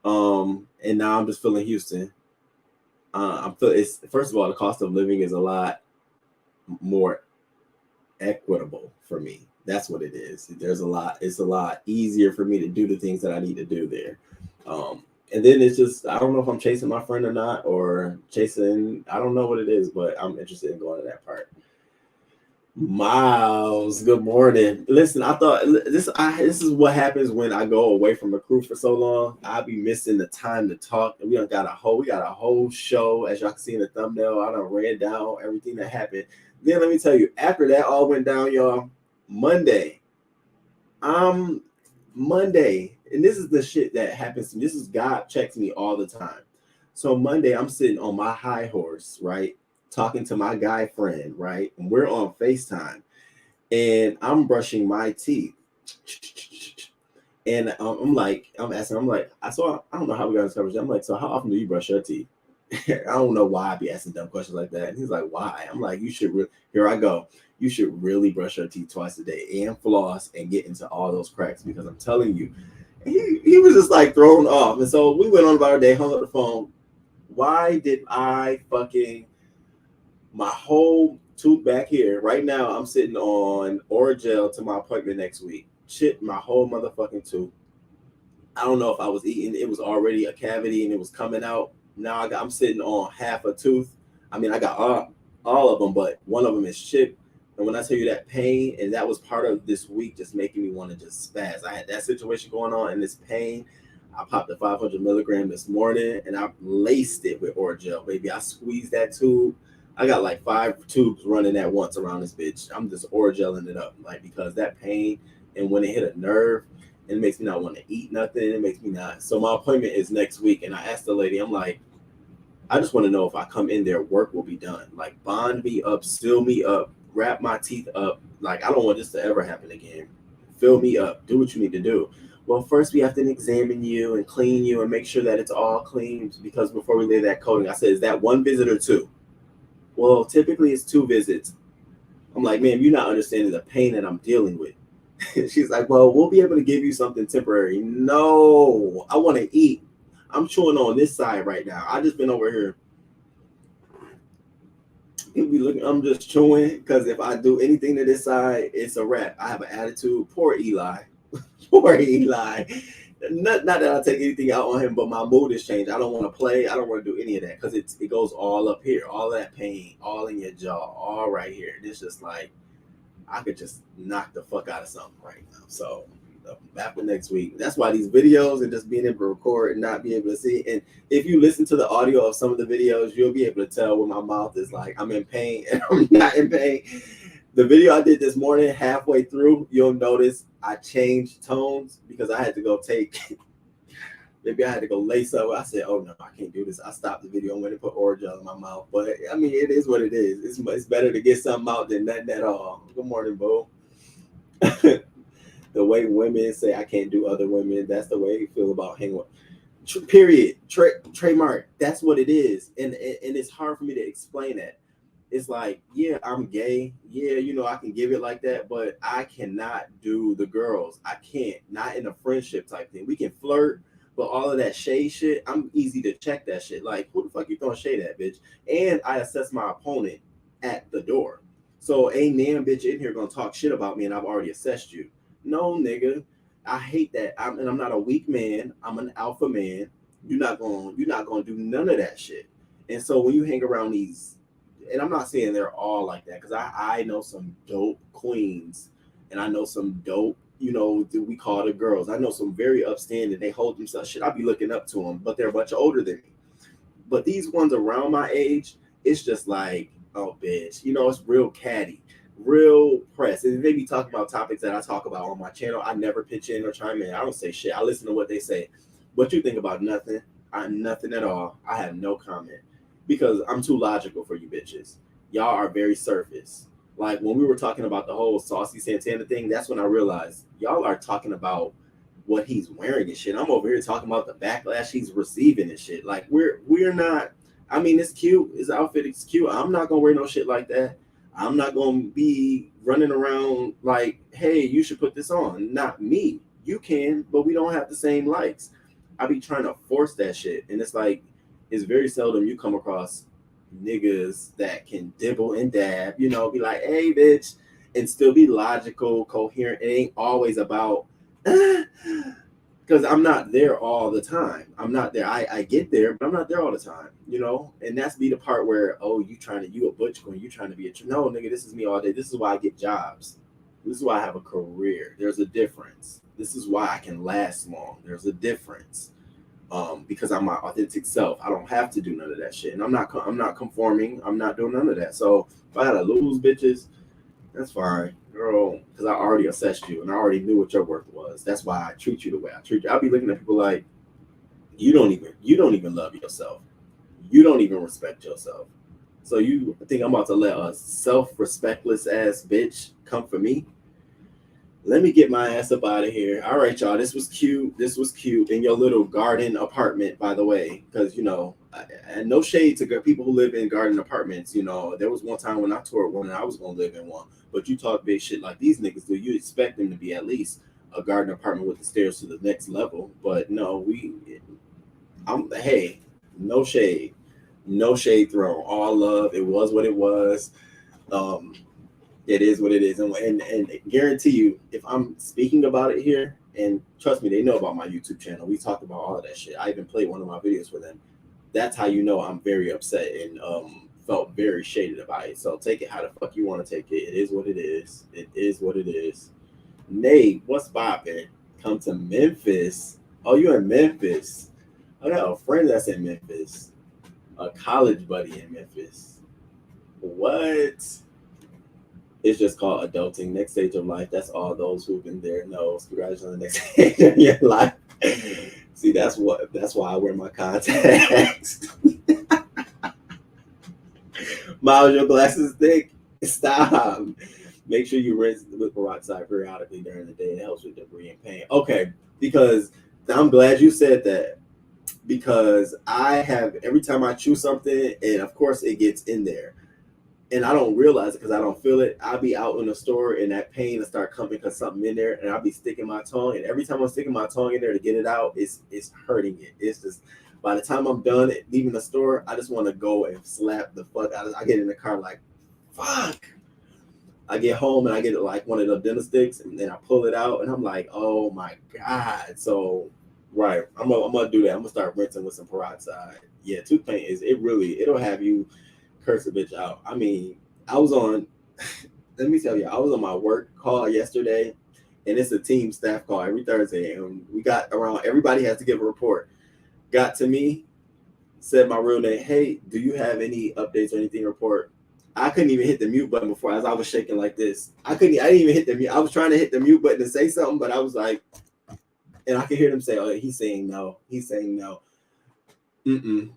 And now I'm just feeling Houston. I'm feel it's first of all, the cost of living is a lot more equitable for me. That's what it is. It's a lot easier for me to do the things that I need to do there. And then it's just I don't know if I'm chasing my friend or not, or chasing I don't know what it is, but I'm interested in going to that part. Miles, good morning. Listen, I thought this is what happens when I go away from the crew for so long. I'll be missing the time to talk. And we got a whole show, as y'all can see in the thumbnail. I done ran down everything that happened. Then let me tell you, after that all went down, y'all, Monday. Monday, and this is the shit that happens to me. This is God checks me all the time. So Monday, I'm sitting on my high horse, right? Talking to my guy friend, right? And we're on FaceTime and I'm brushing my teeth. And I'm asking, I don't know how we got this conversation. I'm like, so how often do you brush your teeth? I don't know why I be asking dumb questions like that. And he's like, why? I'm like, here I go. You should really brush your teeth twice a day and floss and get into all those cracks because I'm telling you, he was just like thrown off. And so we went on about our day, hung up the phone. Why did I fucking my whole tooth back here right now? I'm sitting on Oragel to my appointment next week. Shit, my whole motherfucking tooth. I don't know if I was eating. It was already a cavity and it was coming out. Now I'm sitting on half a tooth. I mean, I got all of them, but one of them is chipped. And when I tell you that pain, and that was part of this week, just making me want to just spaz. I had that situation going on and this pain. I popped a 500 milligram this morning and I laced it with Oragel, baby. I squeezed that tube. I got like 5 tubes running at once around this bitch. I'm just Orageling it up, like because that pain and when it hit a nerve, it makes me not want to eat nothing. It makes me not. So my appointment is next week, and I asked the lady, I'm like, I just want to know if I come in there, work will be done. Like bond me up, seal me up, wrap my teeth up. Like I don't want this to ever happen again. Fill me up. Do what you need to do. Well, first we have to examine you and clean you and make sure that it's all clean because before we lay that coating, I said, is that one visit or two? Well, typically it's 2 visits. I'm like, man, you're not understanding the pain that I'm dealing with. She's like, well, we'll be able to give you something temporary. No, I want to eat. I'm chewing on this side right now. I just been over here. You'll be looking. I'm just chewing because if I do anything to this side, it's a wrap. I have an attitude. Poor Eli. Poor Eli. Not that I take anything out on him, but my mood has changed. I don't want to play. I don't want to do any of that because it goes all up here, all of that pain, all in your jaw, all right here. It's just like I could just knock the fuck out of something right now. So after next week, that's why these videos and just being able to record and not be able to see. And if you listen to the audio of some of the videos, you'll be able to tell when my mouth is like I'm in pain and I'm not in pain. The video I did this morning, halfway through, you'll notice I changed tones because I had to go take. Maybe I had to go lace up. I said, "Oh no, I can't do this." I stopped the video and went and put Oragel in my mouth. But I mean, it is what it is. It's better to get something out than nothing at all. Good morning, Bo. The way women say I can't do other women, that's the way you feel about hanging with. Period. Trademark. That's what it is, and it's hard for me to explain that. It's like, yeah, I'm gay. Yeah, I can give it like that, but I cannot do the girls. I can't. Not in a friendship type thing. We can flirt. But all of that shade shit, I'm easy to check that shit. Like, who the fuck you throwing shade at, bitch? And I assess my opponent at the door. So ain't damn bitch in here gonna talk shit about me and I've already assessed you. No, nigga. I hate that. I'm not a weak man. I'm an alpha man. You're not gonna do none of that shit. And so when you hang around these, and I'm not saying they're all like that, because I know some dope queens and I know some dope, we call the girls. I know some very upstanding. They hold themselves. Shit, I be looking up to them, but they're a bunch older than me. But these ones around my age, it's just like, oh, bitch, it's real catty, real press. And they be talking about topics that I talk about on my channel. I never pitch in or chime in. I don't say shit. I listen to what they say. What you think about nothing? Nothing at all. I have no comment because I'm too logical for you bitches. Y'all are very surface. Like when we were talking about the whole Saucy Santana thing, that's when I realized y'all are talking about what he's wearing and shit. I'm over here talking about the backlash he's receiving and shit. Like we're not. I mean, it's cute. His outfit is cute. I'm not gonna wear no shit like that. I'm not gonna be running around like, hey, you should put this on. Not me. You can, but we don't have the same likes. I be trying to force that shit, and it's like it's very seldom you come across niggas that can dibble and dab. Be like, hey, bitch, and still be logical, coherent. It ain't always about. Because I'm not there all the time. I'm not there. I get there, but I'm not there all the time, And that's be the part where, oh, you a butch queen, you trying to be no, nigga, this is me all day. This is why I get jobs. This is why I have a career. There's a difference. This is why I can last long. There's a difference. Because I'm my authentic self. I don't have to do none of that shit. And I'm not conforming. I'm not doing none of that. So if I had to lose bitches, that's fine, girl, because I already assessed you and I already knew what your worth was. That's why I treat you the way I treat you. I'll be looking at people like, you don't even love yourself. You don't even respect yourself. So you think I'm about to let a self-respectless ass bitch come for me? Let me get my ass up out of here. All right, y'all. This was cute. In your little garden apartment, by the way, because, and no shade to people who live in garden apartments. There was one time when I toured one and I was going to live in one. But you talk big shit like these niggas do. You expect them to be at least a garden apartment with the stairs to the next level. But no, hey, no shade. No shade thrown. All love. It was what it was. It is what it is, and guarantee you, if I'm speaking about it here, and trust me, they know about my YouTube channel. We talked about all of that shit. I even played one of my videos for them. That's how you know I'm very upset and felt very shaded about it. So take it how the fuck you want to take it. It is what it is. It is what it is. Nate, what's poppin'? Come to Memphis. Oh, you in Memphis? I got a friend that's in Memphis. A college buddy in Memphis. What? It's just called adulting. Next stage of life. That's all those who've been there knows. Congratulations on the next stage of your life. See, that's why I wear my contacts. Miles, your glasses thick. Stop. Make sure you rinse with peroxide periodically during the day. It helps with debris and pain. Okay, because I'm glad you said that. Because I have, every time I chew something, and of course it gets in there, and I don't realize it because I don't feel it. I'll be out in the store and that pain will start coming because something in there, and I'll be sticking my tongue. And every time I'm sticking my tongue in there to get it out, it's hurting it. It's just, by the time I'm done leaving the store, I just want to go and slap the fuck out of it. I get in the car like, fuck. I get home and I get like one of the dentist sticks, and then I pull it out and I'm like, oh my God. So, right, I'm gonna do that. I'm gonna start rinsing with some peroxide. Yeah, tooth pain it'll have you curse a bitch out. I mean, I was on, let me tell you, I was on my work call yesterday, and it's a team staff call every Thursday, and we got around, everybody has to give a report. Got to me, said my real name, hey, do you have any updates or anything to report? I couldn't even hit the mute button before, as I was shaking like this. I didn't even hit the mute. I was trying to hit the mute button to say something, but I was like, and I could hear them say, oh, he's saying no.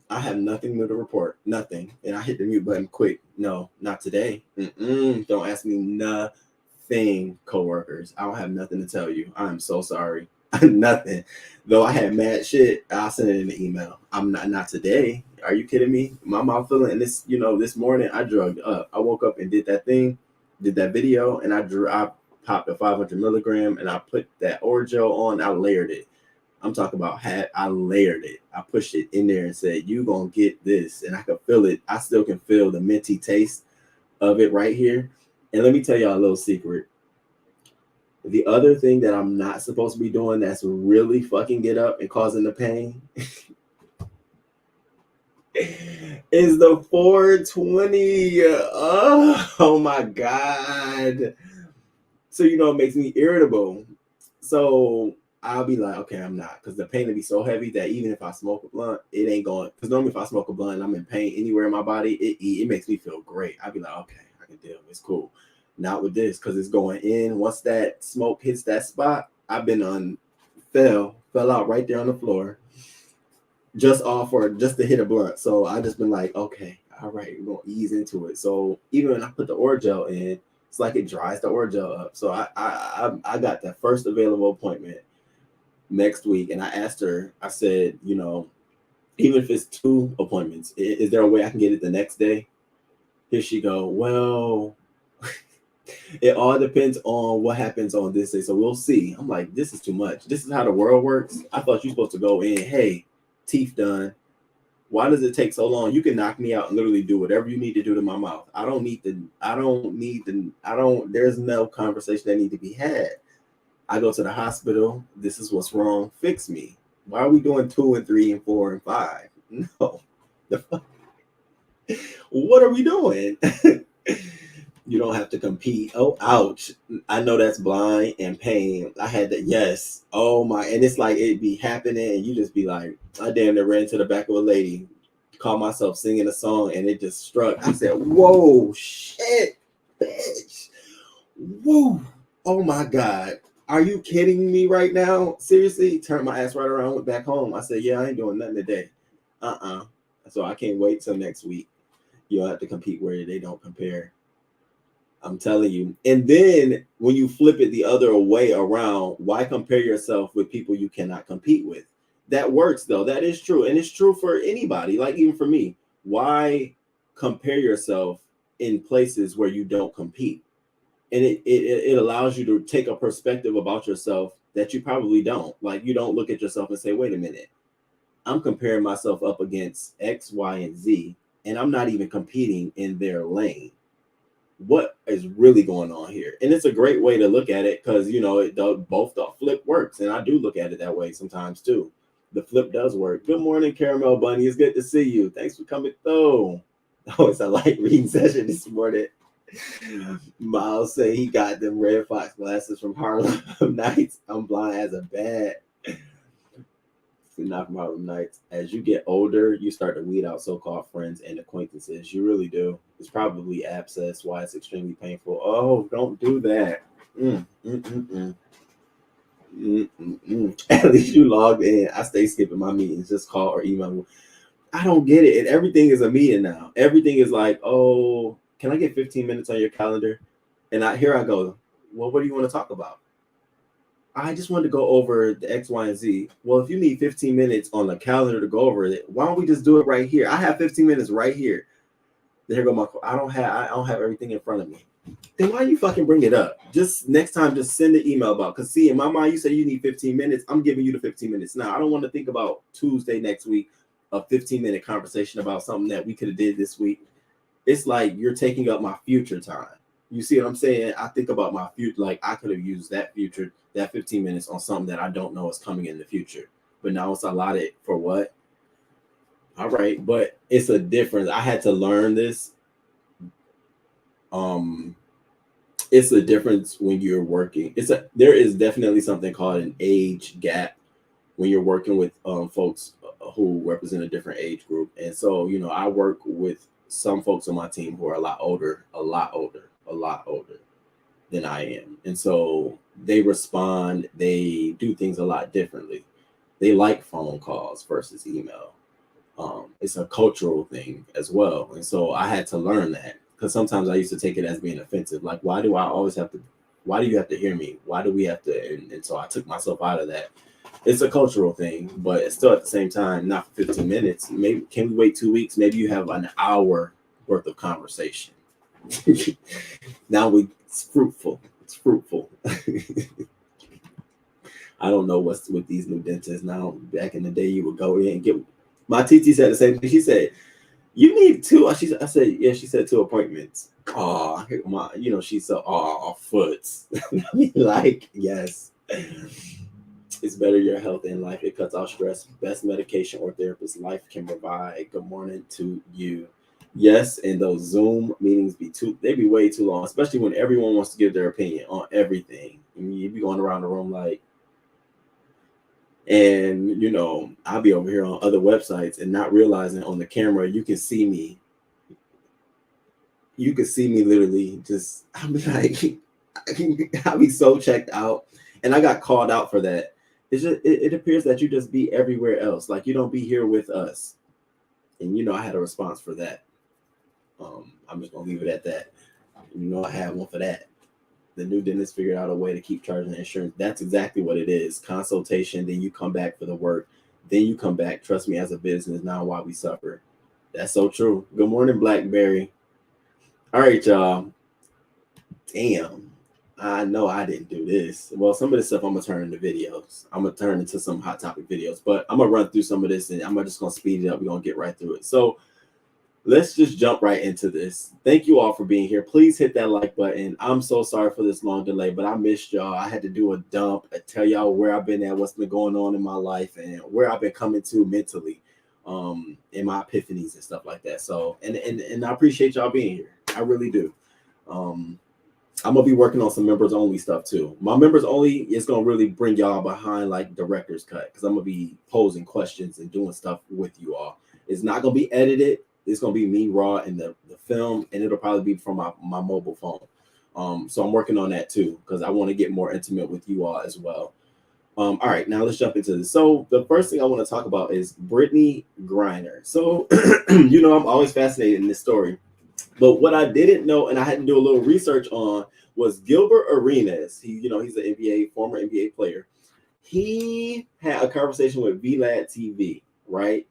I have nothing new to report. Nothing. And I hit the mute button quick. No, not today. Don't ask me nothing, coworkers. I don't have nothing to tell you. I'm so sorry. Nothing. Though I had mad shit, I'll send it in the email. I'm not today. Are you kidding me? My mouth feeling, and this, this morning I drugged up. I woke up and did that video, and I popped a 500 milligram, and I put that Oreo on. I layered it. I'm talking about I layered it. I pushed it in there and said, you gonna get this. And I could feel it. I still can feel the minty taste of it right here. And let me tell y'all a little secret. The other thing that I'm not supposed to be doing that's really fucking get up and causing the pain is the 420. Oh my God. So, it makes me irritable. So I'll be like, okay, I'm not, because the pain will be so heavy that even if I smoke a blunt, it ain't going. Because normally, if I smoke a blunt, and I'm in pain anywhere in my body. It makes me feel great. I'll be like, okay, I can deal. It's cool. Not with this, because it's going in. Once that smoke hits that spot, I've been fell out right there on the floor, just to hit a blunt. So I just been like, okay, all right, we're gonna ease into it. So even when I put the Orgel in, it's like it dries the Orgel up. So I got that first available appointment next week, and I asked her. I said, even if it's 2 appointments, is there a way I can get it the next day? Here she go. Well, it all depends on what happens on this day. So we'll see. I'm like, this is too much. This is how the world works. I thought you're supposed to go in, hey, teeth done. Why does it take so long? You can knock me out and literally do whatever you need to do to my mouth. There's no conversation that need to be had. I go to the hospital. This is what's wrong. Fix me. Why are we doing 2 and 3 and 4 and 5? No. The fuck? What are we doing? You don't have to compete. Oh, ouch. I know that's blind and pain. I had that. Yes. Oh my. And it's like it be happening and you just be like, I damn near ran to the back of a lady, caught myself singing a song and it just struck. I said, whoa, shit, bitch. Whoa. Oh my God. Are you kidding me right now? Seriously? Turned my ass right around, went back home. I said, yeah, I ain't doing nothing today. So I can't wait till next week. You'll have to compete where they don't compare. I'm telling you. And then when you flip it the other way around, why compare yourself with people you cannot compete with? That works though. That is true. And it's true for anybody, like even for me. Why compare yourself in places where you don't compete? And it allows you to take a perspective about yourself that you probably don't. Like you don't look at yourself and say, wait a minute, I'm comparing myself up against X, Y, and Z, and I'm not even competing in their lane. What is really going on here? And it's a great way to look at it because both the flip works, and I do look at it that way sometimes too. The flip does work. Good morning, Caramel Bunny. It's good to see you. Thanks for coming through. Oh, it's a light reading session this morning. Miles say he got them Red Fox glasses from Harlem Nights. I'm blind as a bat. Not from Harlem Nights. As you get older, you start to weed out so-called friends and acquaintances. You really do. It's probably abscess, why it's extremely painful. Oh, don't do that. At least you logged in. I stay skipping my meetings. Just call or email. I don't get it. And everything is a meeting now. Everything is like, oh, can I get 15 minutes on your calendar? And here I go. Well, what do you want to talk about? I just wanted to go over the X, Y, and Z. Well, if you need 15 minutes on the calendar to go over it, why don't we just do it right here? I have 15 minutes right here. There go my. I don't have everything in front of me. Then why you fucking bring it up? Just next time, just send an email about. Cause see, in my mind, you say you need 15 minutes. I'm giving you the 15 minutes now. I don't want to think about Tuesday next week, a 15-minute conversation about something that we could have did this week. It's like you're taking up my future time. You see what I'm saying? I think about my future, like I could have used that 15 minutes on something that I don't know is coming in the future. But now it's allotted for what? All right, but it's a difference. I had to learn this. It's a difference when you're working. There is definitely something called an age gap when you're working with folks who represent a different age group. And so, I work with some folks on my team who are a lot older than I am. And so they respond, they do things a lot differently. They like phone calls versus email. It's a cultural thing as well. And so I had to learn that because sometimes I used to take it as being offensive. Like, why do you have to hear me? Why do we have to? And so I took myself out of that. It's a cultural thing, but it's still at the same time, not for 15 minutes. Maybe can we wait 2 weeks? Maybe you have an hour worth of conversation. Now it's fruitful. It's fruitful. I don't know what's with these new dentists now. Back in the day, you would go in and get. My TT said the same thing. She said, "You need 2." I said, "Yeah." She said 2 appointments. Oh, she said, foots. Like, yes. It's better your health and life. It cuts out stress. Best medication or therapist life can provide. Good morning to you. Yes, and those Zoom meetings they be way too long, especially when everyone wants to give their opinion on everything. I mean, you be going around the room like, and I'll be over here on other websites and not realizing on the camera you can see me. You can see me literally just. I'm like, I'll be so checked out, and I got called out for that. It's just it appears that you just be everywhere else, like you don't be here with us, and I had a response for that. I'm just gonna leave it at that. I had one for that. The new dentist figured out a way to keep charging the insurance. That's exactly what it is. Consultation, then you come back for the work, then you come back. Trust me, as a business, now why we suffer. That's so true. Good morning, Blackberry. All right, y'all. Damn. I know I didn't do this. Well, some of this stuff I'm gonna turn into videos. I'm gonna turn into some hot topic videos, but I'm gonna run through some of this and I'm just gonna speed it up. We're gonna get right through it. So let's just jump right into this. Thank you all for being here. Please hit that like button. I'm so sorry for this long delay, but I missed y'all. I had to do a dump and tell y'all where I've been at, what's been going on in my life, and where I've been coming to mentally, in my epiphanies and stuff like that. So, and I appreciate y'all being here. I really do. I'm gonna be working on some members only stuff too. My members only is gonna really bring y'all behind like director's cut because I'm gonna be posing questions and doing stuff with you all. It's not gonna be edited. It's gonna be me raw in the film, and it'll probably be from my mobile phone. So I'm working on that too because I want to get more intimate with you all as well. All right, now let's jump into this. So the first thing I want to talk about is Brittany Griner. So I'm always fascinated in this story. But what I didn't know, and I had to do a little research on, was Gilbert Arenas. He's an former NBA player. He had a conversation with VLAD TV, right?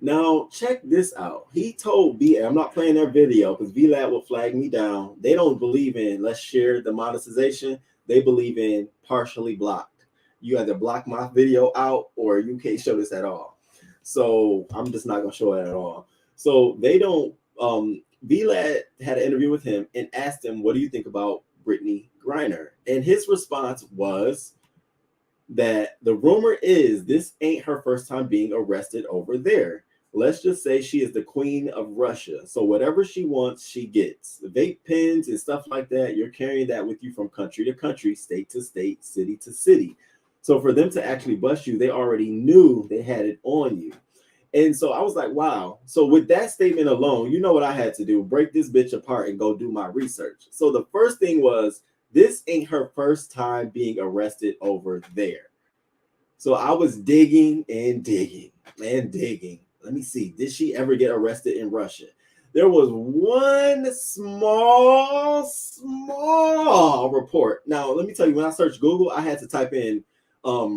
Now, check this out. He told I'm not playing their video because VLAD will flag me down. They don't believe in let's share the monetization. They believe in partially blocked. You either block my video out or you can't show this at all. So I'm just not going to show it at all. So they don't, VLAD had an interview with him and asked him, what do you think about Brittany Griner? And his response was that the rumor is this ain't her first time being arrested over there. Let's just say she is the queen of Russia. So whatever she wants, she gets. The vape pens and stuff like that, you're carrying that with you from country to country, state to state, city to city. So for them to actually bust you, they already knew they had it on you. And so I was like, wow. So with that statement alone, you know what I had to do? Break this bitch apart and go do my research. So the first thing was, this ain't her first time being arrested over there. So I was digging and digging and digging. Let me see. Did she ever get arrested in Russia? There was one small report. Now, let me tell you, when I searched Google, I had to type in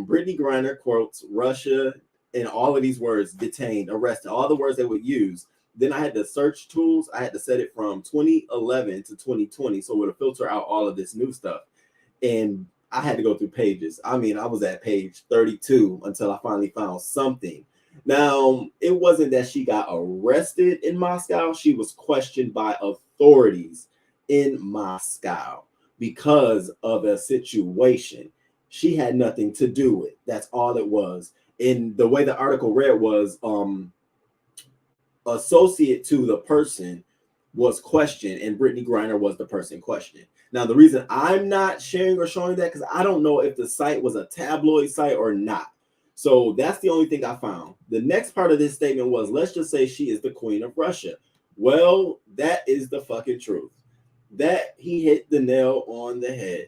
Brittany Griner quotes Russia and all of these words, detained, arrested, all the words they would use. Then I had the search tools. I had to set it from 2011 to 2020. So it would filter out all of this new stuff. And I had to go through pages. I mean, I was at page 32 until I finally found something. Now, it wasn't that she got arrested in Moscow. She was questioned by authorities in Moscow because of a situation. She had nothing to do with. That's all it was. And the way the article read was associate to the person was questioned, and Brittany Griner was the person questioned. Now, the reason I'm not sharing or showing that because I don't know if the site was a tabloid site or not. So that's the only thing I found. The next part of this statement was, let's just say she is the queen of Russia. Well, that is the fucking truth. That he hit the nail on the head.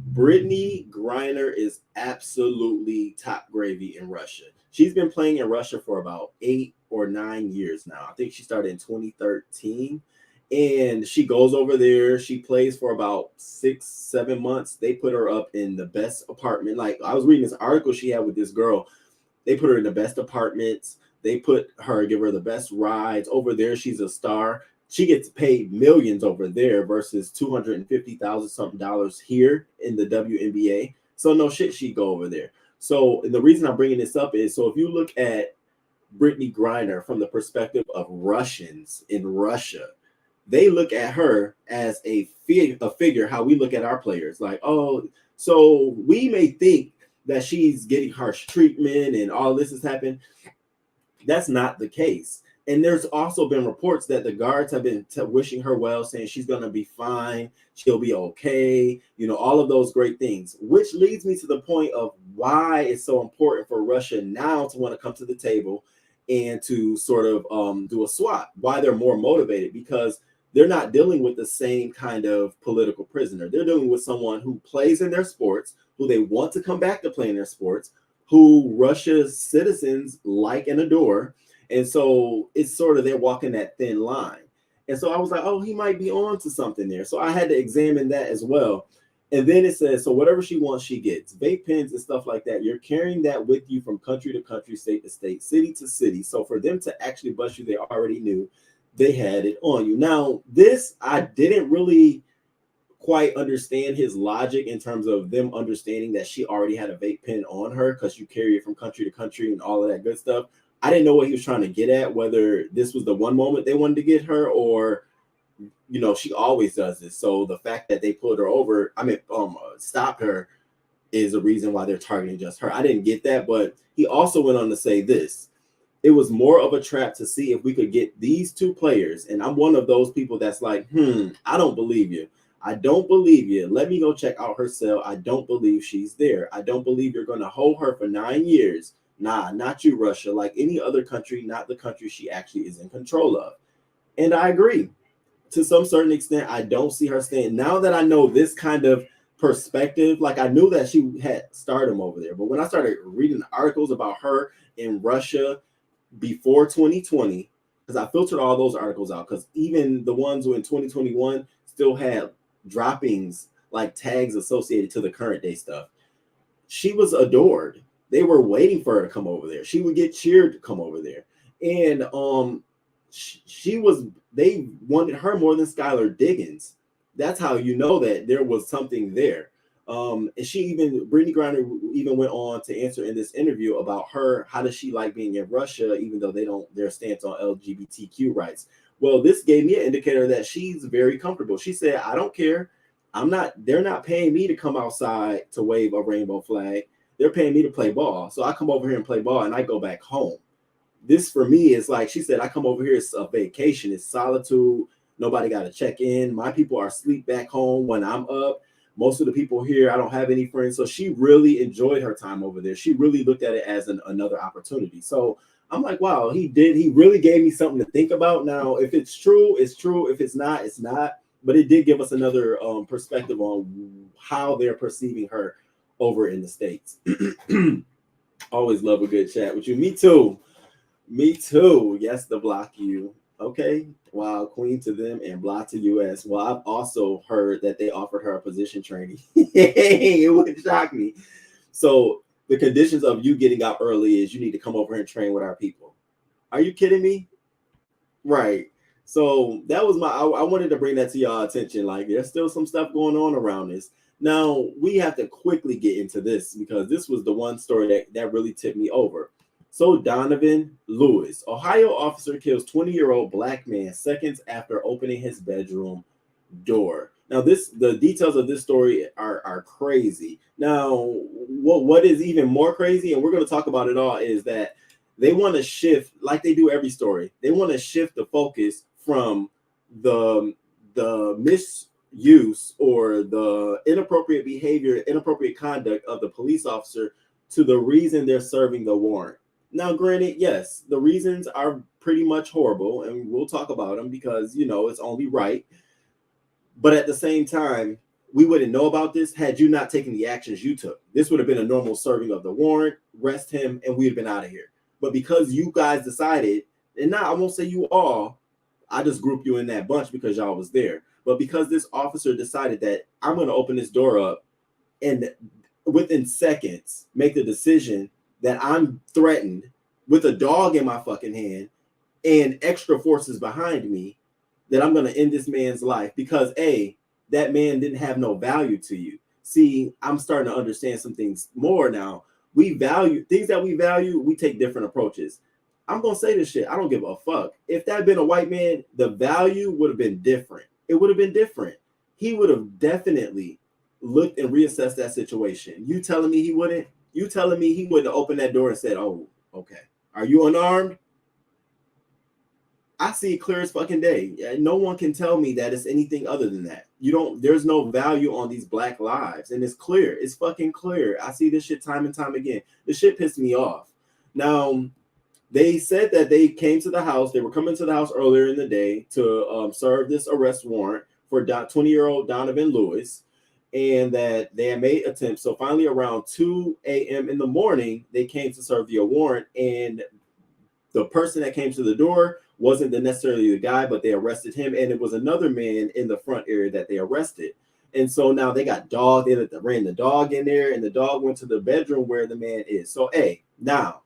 Brittany Griner is absolutely top gravy in Russia. She's been playing in Russia for about 8 or 9 years now. I think she started in 2013. And she goes over there. She plays for about 6-7 months. They put her up in the best apartment. Like, I was reading this article she had with this girl. They put her in the best apartments. They give her the best rides. Over there, she's a star. She gets paid millions over there versus $250,000 something dollars here in the WNBA. So no shit, she go over there. So the reason I'm bringing this up is, so if you look at Brittany Griner from the perspective of Russians in Russia, they look at her as a figure how we look at our players. Like, oh, so we may think that she's getting harsh treatment and all this has happened. That's not the case. And there's also been reports that the guards have been wishing her well, saying she's going to be fine, she'll be okay, all of those great things, which leads me to the point of why it's so important for Russia now to want to come to the table and to sort of do a swap, why they're more motivated, because they're not dealing with the same kind of political prisoner. They're dealing with someone who plays in their sports, who they want to come back to play in their sports, who Russia's citizens like and adore. And so it's sort of they're walking that thin line. And so I was like, oh, he might be on to something there. So I had to examine that as well. And then it says, so whatever she wants, she gets. Vape pens and stuff like that. You're carrying that with you from country to country, state to state, city to city. So for them to actually bust you, they already knew they had it on you. Now, this, I didn't really quite understand his logic in terms of them understanding that she already had a vape pen on her because you carry it from country to country and all of that good stuff. I didn't know what he was trying to get at, whether this was the one moment they wanted to get her or, she always does this. So the fact that they pulled her over, stopped her, is a reason why they're targeting just her. I didn't get that, but he also went on to say this. It was more of a trap to see if we could get these two players. And I'm one of those people that's like, I don't believe you. I don't believe you. Let me go check out her cell. I don't believe she's there. I don't believe you're going to hold her for 9 years. Nah, not you, Russia. Like any other country, not the country she actually is in control of. And I agree. To some certain extent, I don't see her staying. Now that I know this kind of perspective, like I knew that she had stardom over there. But when I started reading the articles about her in Russia before 2020, because I filtered all those articles out, because even the ones in 2021 still had droppings, like tags associated to the current day stuff. She was adored. They were waiting for her to come over there. She would get cheered to come over there. And they wanted her more than Skylar Diggins. That's how you know that there was something there. And Brittany Griner even went on to answer in this interview about her, how does she like being in Russia, even though their stance on LGBTQ rights. Well, this gave me an indicator that she's very comfortable. She said, I don't care. They're not paying me to come outside to wave a rainbow flag. They're paying me to play ball. So I come over here and play ball and I go back home. This for me is like, she said, I come over here, it's a vacation. It's solitude. Nobody got to check in. My people are asleep back home when I'm up. Most of the people here, I don't have any friends. So she really enjoyed her time over there. She really looked at it as another opportunity. So I'm like, wow, he really gave me something to think about. Now, if it's true, it's true. If it's not, it's not. But it did give us another perspective on how they're perceiving her over in the States. Always love a good chat with you. Me too. Me too. Yes, to block you. Okay. Wow. Queen to them and block to US. Well, I've also heard that they offered her a position training. It wouldn't shock me. So the conditions of you getting out early is you need to come over and train with our people. Are you kidding me? Right. So that was I wanted to bring that to y'all attention. Like there's still some stuff going on around this. Now we have to quickly get into this because this was the one story that really tipped me over. So Donovan Lewis, Ohio officer kills 20-year-old black man seconds after opening his bedroom door. Now the details of this story are crazy. Now what is even more crazy, and we're going to talk about it all, is that they want to shift, like they do every story. They want to shift the focus from the misuse or the inappropriate behavior, inappropriate conduct of the police officer to the reason they're serving the warrant. Now, granted, yes, the reasons are pretty much horrible, and we'll talk about them because, it's only right. But at the same time, we wouldn't know about this had you not taken the actions you took. This would have been a normal serving of the warrant, arrest him, and we'd have been out of here. But because you guys decided, and now I won't say you all, I just grouped you in that bunch because y'all was there. But because this officer decided that I'm going to open this door up and within seconds make the decision that I'm threatened with a dog in my fucking hand and extra forces behind me, that I'm going to end this man's life because that man didn't have no value to you. See, I'm starting to understand some things more now. We value things that we value. We take different approaches. I'm going to say this shit. I don't give a fuck. If that had been a white man, the value would have been different. It would have been different. He would have definitely looked and reassessed that situation. You telling me he wouldn't? You telling me he wouldn't have opened that door and said, oh, okay. Are you unarmed? I see it clear as fucking day. No one can tell me that it's anything other than that. You don't. There's no value on these black lives, and it's clear. It's fucking clear. I see this shit time and time again. This shit pissed me off. Now, they said that they came to the house. They were coming to the house earlier in the day to serve this arrest warrant for 20-year-old Donovan Lewis, and that they had made attempts. So finally, around 2 a.m. in the morning, they came to serve the warrant, and the person that came to the door wasn't necessarily the guy, but they arrested him, and it was another man in the front area that they arrested. And so now they got dog. They ran the dog in there, and the dog went to the bedroom where the man is. So hey, now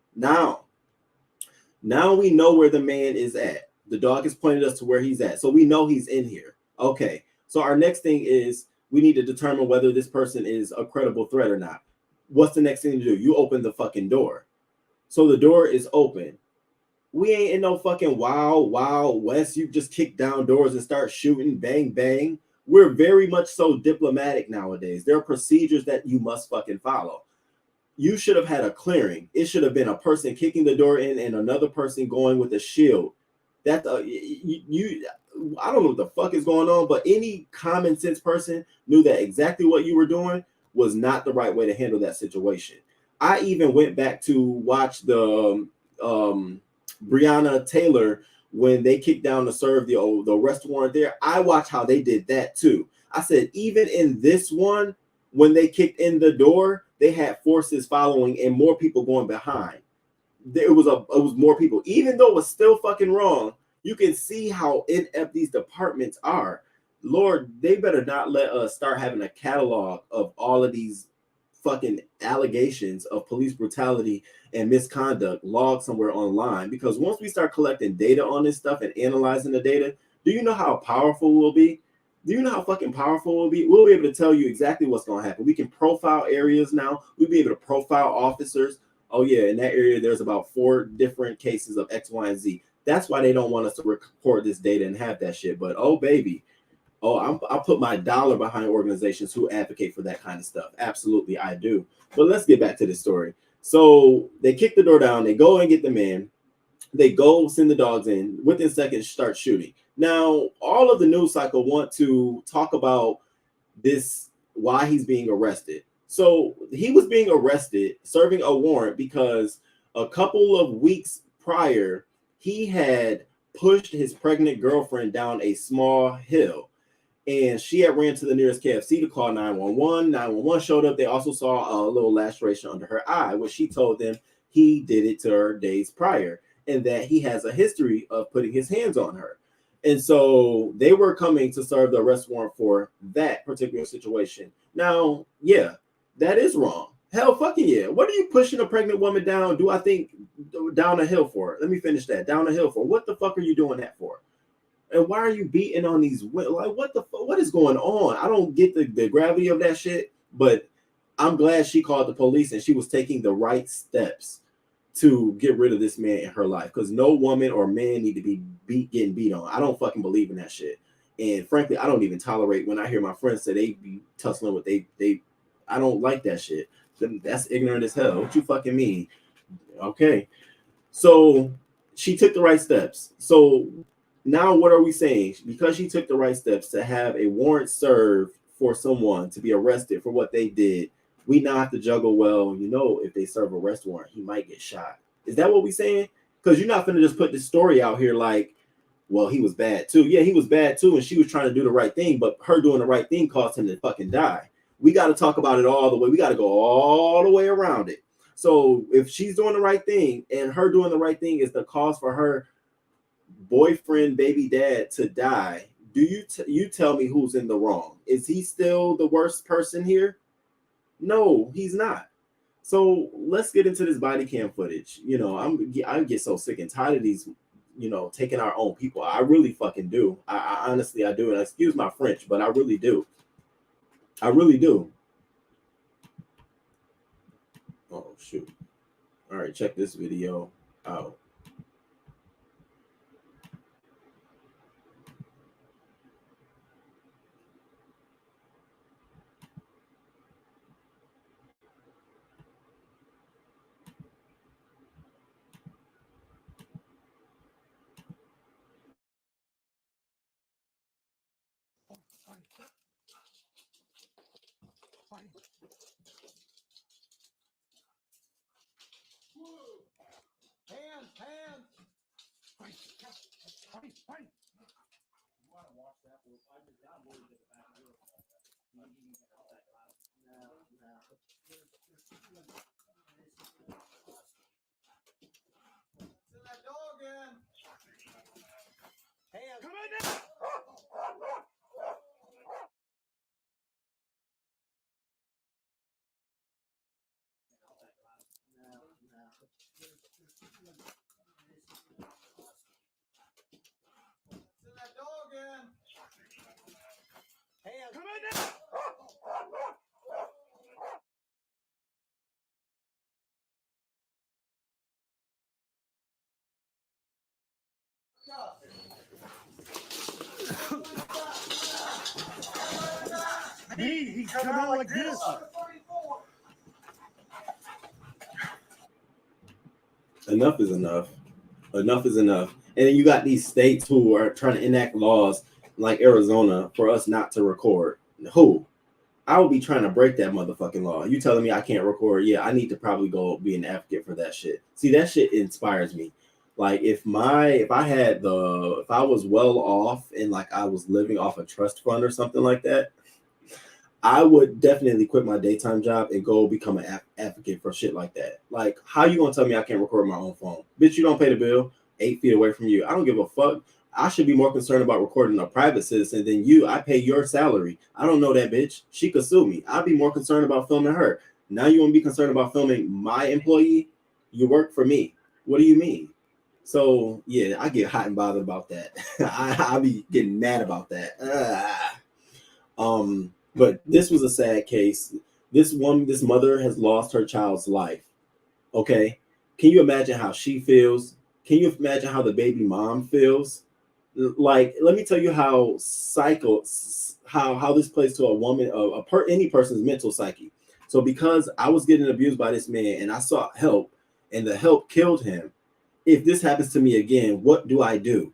we know where the man is at. The dog has pointed us to where he's at, so we know he's in here. Okay, so our next thing is we need to determine whether this person is a credible threat or not. What's the next thing to do? You open the fucking door. So the door is open. We ain't in no fucking wild west. You just kick down doors and start shooting, bang, bang. We're very much so diplomatic nowadays. There are procedures that you must fucking follow. You should have had a clearing. It should have been a person kicking the door in and another person going with a shield. That I don't know what the fuck is going on, but any common sense person knew that exactly what you were doing was not the right way to handle that situation. I even went back to watch the Breonna Taylor when they kicked down to serve the arrest warrant there. I watched how they did that too. I said, even in this one, when they kicked in the door, they had forces following and more people going behind. It was more people, even though it was still fucking wrong. You can see how inept these departments are. Lord, they better not let us start having a catalog of all of these fucking allegations of police brutality and misconduct logged somewhere online. Because once we start collecting data on this stuff and analyzing the data, do you know how powerful we'll be? Do you know how fucking powerful we'll be? We'll be able to tell you exactly what's going to happen. We can profile areas now. We'll be able to profile officers. Oh yeah, in that area, there's about 4 different cases of X, Y, and Z. That's why they don't want us to record this data and have that shit. But oh baby, I'll put my dollar behind organizations who advocate for that kind of stuff. Absolutely, I do. But let's get back to this story. So they kick the door down. They go and get the man. They go send the dogs in. Within seconds, start shooting. Now, all of the news cycle want to talk about this, why he's being arrested. So he was being arrested, serving a warrant because a couple of weeks prior, he had pushed his pregnant girlfriend down a small hill. And she had ran to the nearest KFC to call 911. 911 showed up. They also saw a little laceration under her eye, which she told them he did it to her days prior, and that he has a history of putting his hands on her. And so they were coming to serve the arrest warrant for that particular situation. Now, yeah, that is wrong. Hell fucking yeah. What are you pushing a pregnant woman down? Do I think down a hill for? Let me finish that. Down a hill for. What the fuck are you doing that for? And why are you beating on these? Like, what is going on? I don't get the gravity of that shit, but I'm glad she called the police and she was taking the right steps to get rid of this man in her life, because no woman or man need to be getting beat on. I don't fucking believe in that shit. And frankly, I don't even tolerate when I hear my friends say they be tussling with they I don't like that shit. That's ignorant as hell. What you fucking mean? Okay. So she took the right steps. So now what are we saying? Because she took the right steps to have a warrant served for someone to be arrested for what they did, we now have to juggle, well, if they serve arrest warrant, he might get shot. Is that what we're saying? Because you're not going to just put this story out here like, well, he was bad too. Yeah, he was bad too, and she was trying to do the right thing, but her doing the right thing caused him to fucking die. We got to talk about it all the way. We got to go all the way around it. So if she's doing the right thing and her doing the right thing is the cause for her boyfriend, baby dad to die, do you tell me who's in the wrong? Is he still the worst person here? No, he's not. So let's get into this body cam footage. I get so sick and tired of these, taking our own people. I really fucking do. I honestly, I do. And excuse my French, but I really do. I really do. Oh, shoot. All right, check this video out. He come out like this. Enough is enough. Enough is enough. And then you got these states who are trying to enact laws like Arizona for us not to record. Who? I will be trying to break that motherfucking law. You telling me I can't record? Yeah, I need to probably go be an advocate for that shit. See, that shit inspires me. Like if I was well off and like I was living off a trust fund or something like that, I would definitely quit my daytime job and go become an advocate for shit like that. Like, how you gonna tell me I can't record my own phone? Bitch, you don't pay the bill 8 feet away from you. I don't give a fuck. I should be more concerned about recording a private citizen than you. I pay your salary. I don't know that bitch. She could sue me. I'd be more concerned about filming her. Now you want to be concerned about filming my employee? You work for me. What do you mean? So, yeah, I get hot and bothered about that. I be getting mad about that. But this was a sad case. This mother has lost her child's life. Okay, can you imagine how she feels? Can you imagine how the baby mom feels? Like, let me tell you how how this plays to a woman, any person's mental psyche. So because I was getting abused by this man and I sought help and the help killed him, if this happens to me again, what do I do?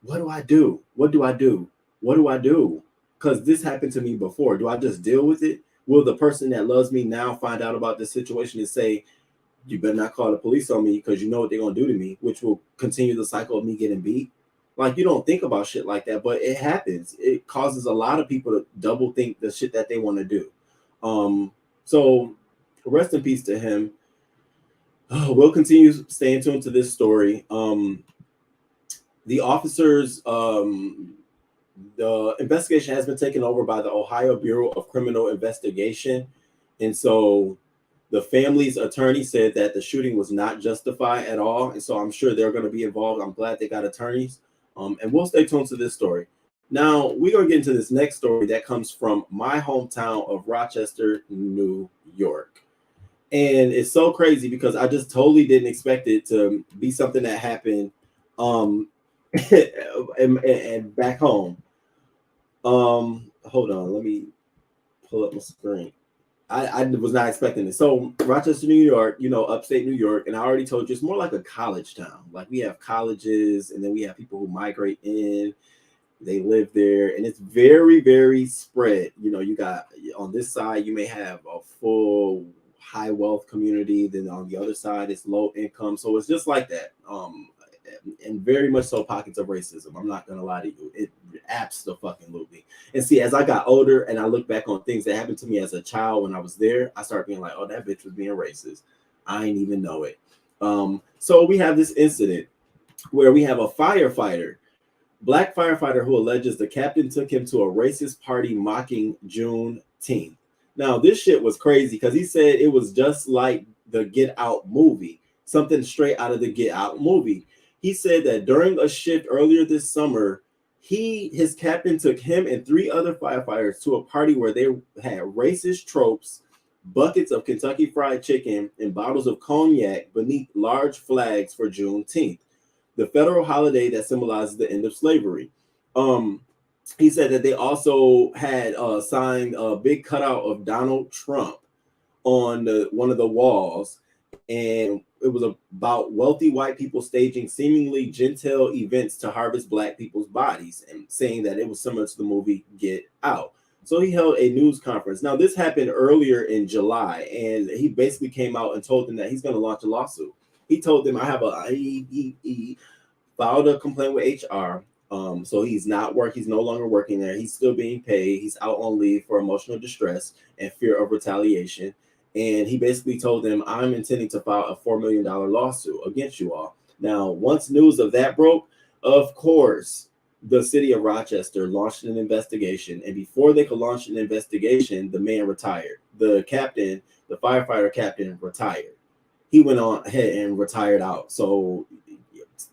What do I do? What do I do? What do I do? Because this happened to me before. Do I just deal with it? Will the person that loves me now find out about this situation and say, you better not call the police on me because you know what they're going to do to me, which will continue the cycle of me getting beat? Like, you don't think about shit like that, but it happens. It causes a lot of people to double think the shit that they want to do. So rest in peace to him. We'll continue staying tuned to this story. The officers, the investigation has been taken over by the Ohio Bureau of Criminal Investigation. And so the family's attorney said that the shooting was not justified at all. And so I'm sure they're going to be involved. I'm glad they got attorneys. And we'll stay tuned to this story. Now, we're going to get into this next story that comes from my hometown of Rochester, New York. And it's so crazy because I just totally didn't expect it to be something that happened and back home. Hold on, let me pull up my screen. I was not expecting it. So Rochester, New York, upstate New York, and I already told you it's more like a college town. Like we have colleges, and then we have people who migrate in. They live there, and it's very, very spread. You got on this side, you may have a full high wealth community. Then on the other side, it's low income. So it's just like that. And very much so pockets of racism. I'm not gonna lie to you. It absolutely. And see, as I got older and I look back on things that happened to me as a child when I was there, I started being like, oh, that bitch was being racist. I ain't even know it. So we have this incident where we have a firefighter, black firefighter, who alleges the captain took him to a racist party mocking Juneteenth. Now, this shit was crazy because he said it was just like the Get Out movie, something straight out of the Get Out movie. He said that during a shift earlier this summer, his captain took him and 3 other firefighters to a party where they had racist tropes, buckets of Kentucky Fried Chicken, and bottles of cognac beneath large flags for Juneteenth, the federal holiday that symbolizes the end of slavery. He said that they also had signed a big cutout of Donald Trump on one of the walls, and it was about wealthy white people staging seemingly genteel events to harvest black people's bodies, and saying that it was similar to the movie Get Out. So he held a news conference. Now, this happened earlier in July, and he basically came out and told them that he's going to launch a lawsuit. He told them, I have a filed a complaint with HR. So he's not he's no longer working there. He's still being paid. He's out on leave for emotional distress and fear of retaliation. And he basically told them, I'm intending to file a $4 million lawsuit against you all. Now, once news of that broke, of course, the city of Rochester launched an investigation. And before they could launch an investigation, the man retired. The captain, the firefighter captain, retired. He went on ahead and retired out. So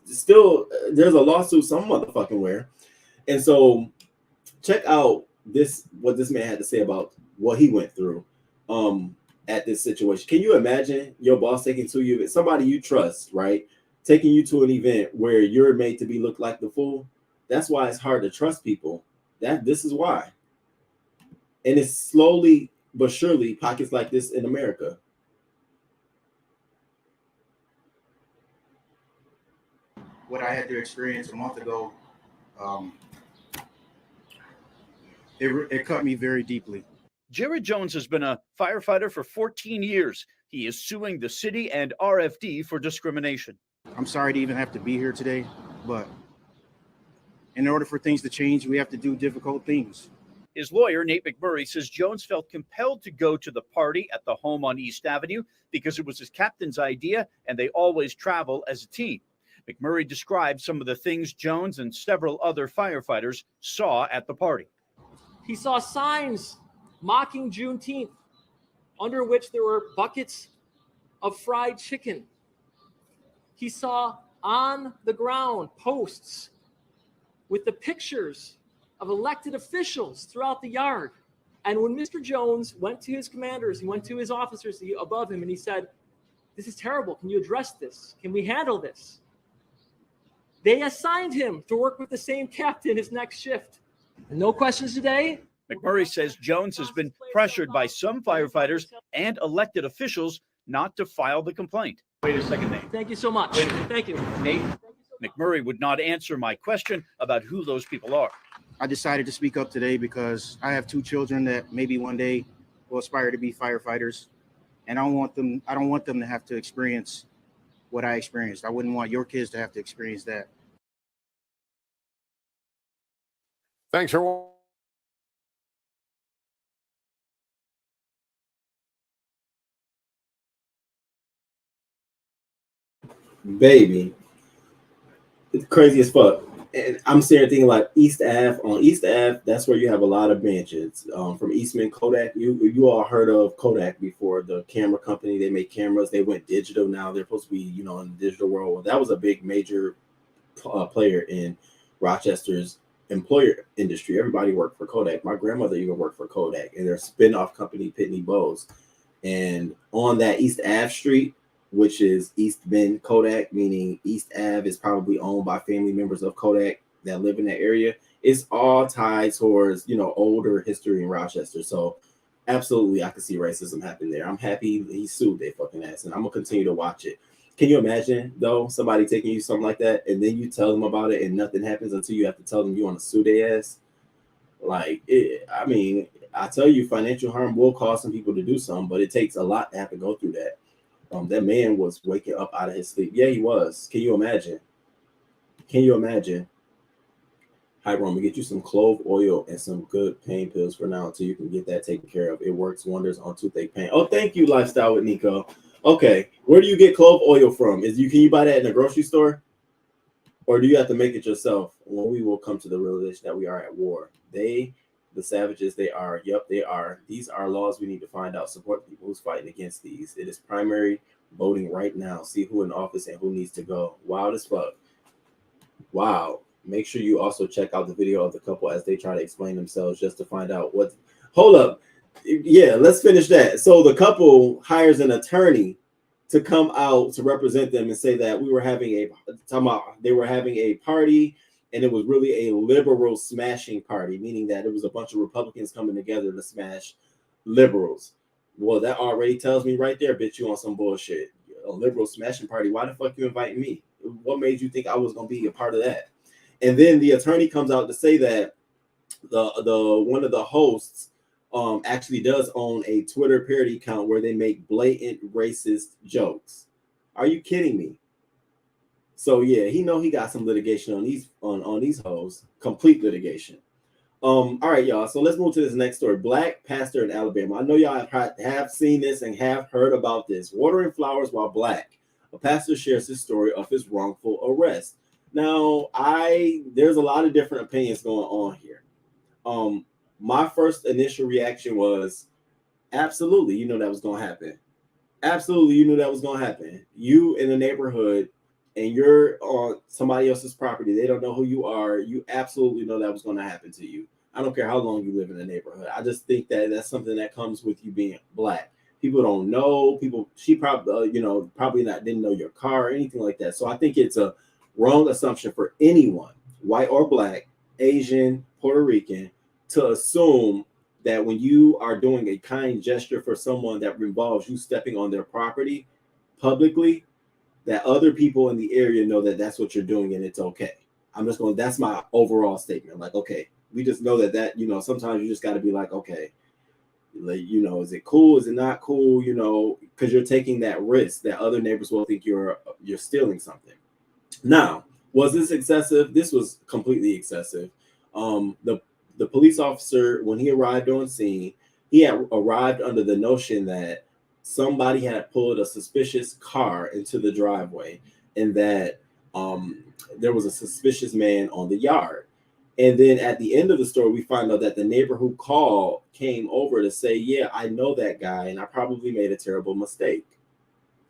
still, there's a lawsuit some motherfucking where. And so check out what this man had to say about what he went through at this situation. Can you imagine your boss taking to you, somebody you trust, right? Taking you to an event where you're made to be looked like the fool? That's why it's hard to trust people. This is why. And it's slowly but surely pockets like this in America. What I had to experience a month ago, it cut me very deeply. Jared Jones has been a firefighter for 14 years. He is suing the city and RFD for discrimination. I'm sorry to even have to be here today, but in order for things to change, we have to do difficult things. His lawyer, Nate McMurray, says Jones felt compelled to go to the party at the home on East Avenue because it was his captain's idea and they always travel as a team. McMurray described some of the things Jones and several other firefighters saw at the party. He saw signs mocking Juneteenth, under which there were buckets of fried chicken. He saw on the ground posts with the pictures of elected officials throughout the yard. And when Mr. Jones went to his commanders, he went to his officers above him and he said, this is terrible. Can you address this? Can we handle this? They assigned him to work with the same captain his next shift. No questions today. McMurray says Jones has been pressured by some firefighters and elected officials not to file the complaint. Wait a second, Nate. Thank you so much. Thank you. Nate, McMurray would not answer my question about who those people are. I decided to speak up today because I have 2 children that maybe one day will aspire to be firefighters. And I don't want them to have to experience what I experienced. I wouldn't want your kids to have to experience that. Thanks for Baby, it's crazy as fuck. And I'm sitting there thinking like East Ave. On East Ave, that's where you have a lot of benches. From Eastman Kodak, you all heard of Kodak before, the camera company. They make cameras. They went digital now. They're supposed to be, in the digital world. Well, that was a big major player in Rochester's employer industry. Everybody worked for Kodak. My grandmother even worked for Kodak and their spin-off company, Pitney Bowes. And on that East Ave Street, which is East Bend Kodak, meaning East Ave is probably owned by family members of Kodak that live in that area. It's all tied towards, older history in Rochester. So absolutely, I can see racism happen there. I'm happy he sued their fucking ass, and I'm gonna continue to watch it. Can you imagine, though, somebody taking you something like that, and then you tell them about it, and nothing happens until you have to tell them you want to sue their ass? I tell you, financial harm will cause some people to do something, but it takes a lot to have to go through that. That man was waking up out of his sleep. Yeah, he was. Can you imagine? Hi, Rome, get you some clove oil and some good pain pills for now until you can get that taken care of. It works wonders on toothache pain. Oh, thank you, Lifestyle with Nico. Okay, where do you get clove oil from? Can you buy that in a grocery store? Or do you have to make it yourself? Well, we will come to the realization that we are at war. The savages, they are. Yep, they are. These are laws we need to find out. Support people who's fighting against these. It is primary voting right now. See who in office and who needs to go. Wild as fuck. Wow. Make sure you also check out the video of the couple as they try to explain themselves just to find out what. Hold up. Yeah, let's finish that. So the couple hires an attorney to come out to represent them and say that they were having a party. And it was really a liberal smashing party, meaning that it was a bunch of Republicans coming together to smash liberals. Well, that already tells me right there, bitch, you on some bullshit. A liberal smashing party. Why the fuck you invite me? What made you think I was going to be a part of that? And then the attorney comes out to say that the one of the hosts actually does own a Twitter parody account where they make blatant racist jokes. Are you kidding me? So yeah, he know he got some litigation on these hoes, complete litigation. All right, y'all. So let's move to this next story. Black pastor in Alabama. I know y'all have seen this and have heard about this. Watering flowers while black. A pastor shares his story of his wrongful arrest. Now, there's a lot of different opinions going on here. My first initial reaction was, absolutely, you know that was gonna happen. Absolutely, you knew that was gonna happen. You in the neighborhood and you're on somebody else's property, they don't know who you are. You absolutely know that was gonna happen to you. I don't care how long you live in the neighborhood. I just think that that's something that comes with you being black. People don't know. She probably, probably didn't know your car or anything like that. So I think it's a wrong assumption for anyone, white or black, Asian, Puerto Rican, to assume that when you are doing a kind gesture for someone that involves you stepping on their property publicly, that other people in the area know that that's what you're doing and it's okay. That's my overall statement. Like, okay, we just know that, sometimes you just got to be like, okay, like, is it cool? Is it not cool? Because you're taking that risk that other neighbors will think you're stealing something. Now, was this excessive? This was completely excessive. The police officer, when he arrived on scene, he had arrived under the notion that somebody had pulled a suspicious car into the driveway and that there was a suspicious man on the yard. And then at the end of the story, we find out that the neighbor who called came over to say, yeah, I know that guy and I probably made a terrible mistake.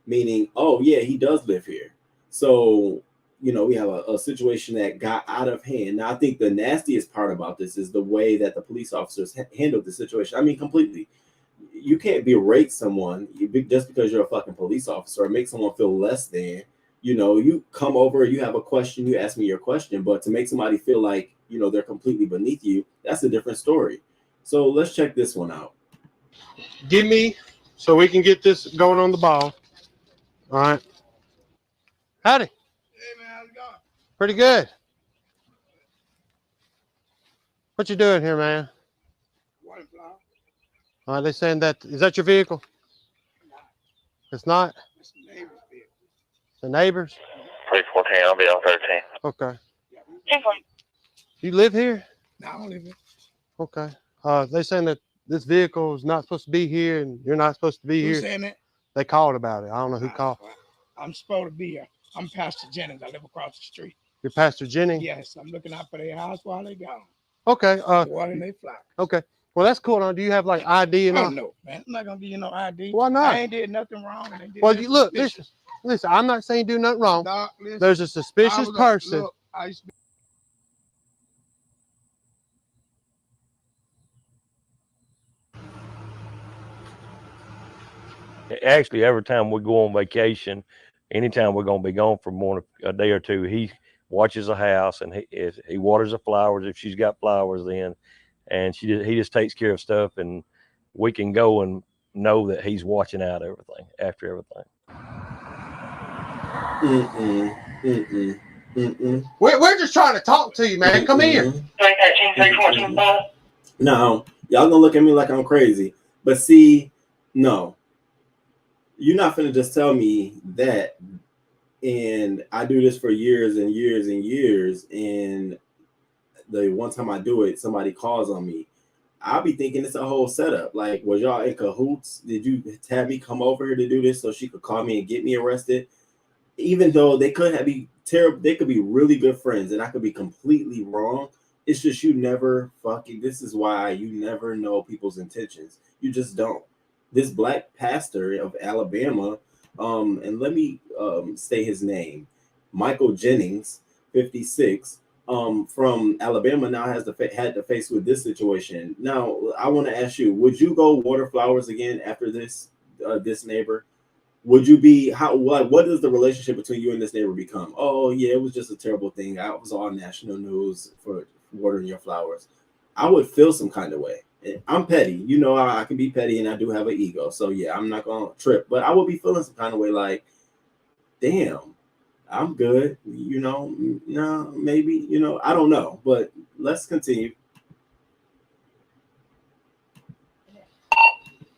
Meaning, oh, yeah, he does live here. So, we have a situation that got out of hand. Now, I think the nastiest part about this is the way that the police officers handled the situation. I mean, completely. You can't berate someone just because you're a fucking police officer or make someone feel less than. You come over, you have a question, you ask me your question, but to make somebody feel like, they're completely beneath you, that's a different story. So let's check this one out. Give me, so we can get this going on the ball. All right. Howdy. Hey, man, how's it going? Pretty good. What you doing here, man? Water flower. All right, they saying that, is that your vehicle? Nah, It's not? it's the neighbor's vehicle. The neighbors? 314, I'll be on 13. Okay. Yeah, You live here? nah, I don't live here. Okay. They saying that this vehicle is not supposed to be here and you're not supposed to be Who's here. saying that? They called about it. I don't know who called. I'm supposed to be here. I'm Pastor Jennings. I live across the street. You're Pastor Jennings? Yes, I'm looking out for their house while they gone. Okay. Watering their flowers. Okay. Well, that's cool. Now, do you have like ID and Oh, all? no, man. I'm not going to give you no ID. Why not? I ain't did nothing wrong. And they did Well, nothing you look, suspicious. listen, I'm not saying do nothing wrong. Dog, listen, There's a suspicious person. Look, I used to be Actually, every time we go on vacation, anytime we're going to be gone for more than a day or two, he watches the house and he waters the flowers if she's got flowers then, and he just takes care of stuff, and we can go and know that he's watching out after everything. We're just trying to talk to you, man. Come here. 313, 314, Now, y'all gonna look at me like I'm crazy, but see, no. You're not finna just tell me that, and I do this for years and years and years, and the one time I do it, somebody calls on me. I'll be thinking it's a whole setup. Like, was y'all in cahoots? Did you have me come over here to do this so she could call me and get me arrested? Even though they could be terrible, they could be really good friends, and I could be completely wrong. It's just this is why you never know people's intentions. You just don't. This black pastor of Alabama, and let me say his name, Michael Jennings, 56, from Alabama, now had to face with this situation. Now, I want to ask you, would you go water flowers again after this neighbor? Would you be what does the relationship between you and this neighbor become? Oh yeah, it was just a terrible thing. I was on national news for watering your flowers. I would feel some kind of way. I'm petty, I can be petty, and I do have an ego. So yeah, I'm not gonna trip, but I would be feeling some kind of way, like, damn, I'm good. No, maybe, I don't know, but let's continue.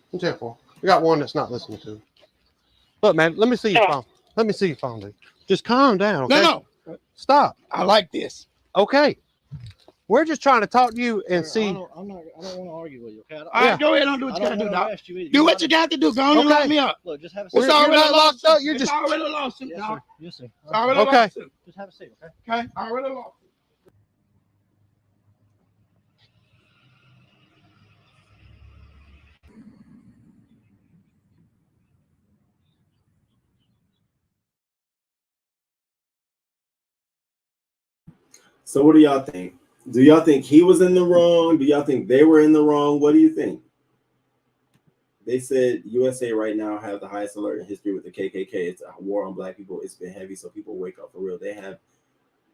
What's that for? We got one that's not listening to. Look, man, let me see your phone. Let me see your phone, dude. Just calm down. Okay? No. Stop. I like this. Okay. We're just trying to talk to you and see. I don't want to argue with you. Okay. All right, go ahead and do what you gotta do, Doc. Do what you got to do. Go on and Okay. lock me up. Look, just have a It's seat. already not a locked lawsuit. up, you're It's just- already a lawsuit, Yes, Doc. sir. Yes, sir. It's already Okay. a lawsuit. Just have a seat, okay? Okay, already a lawsuit. So what do y'all think? Do y'all think he was in the wrong? Do y'all think they were in the wrong? What do you think? They said USA right now have the highest alert in history with the KKK. It's a war on black people. It's been heavy, so people wake up for real. They have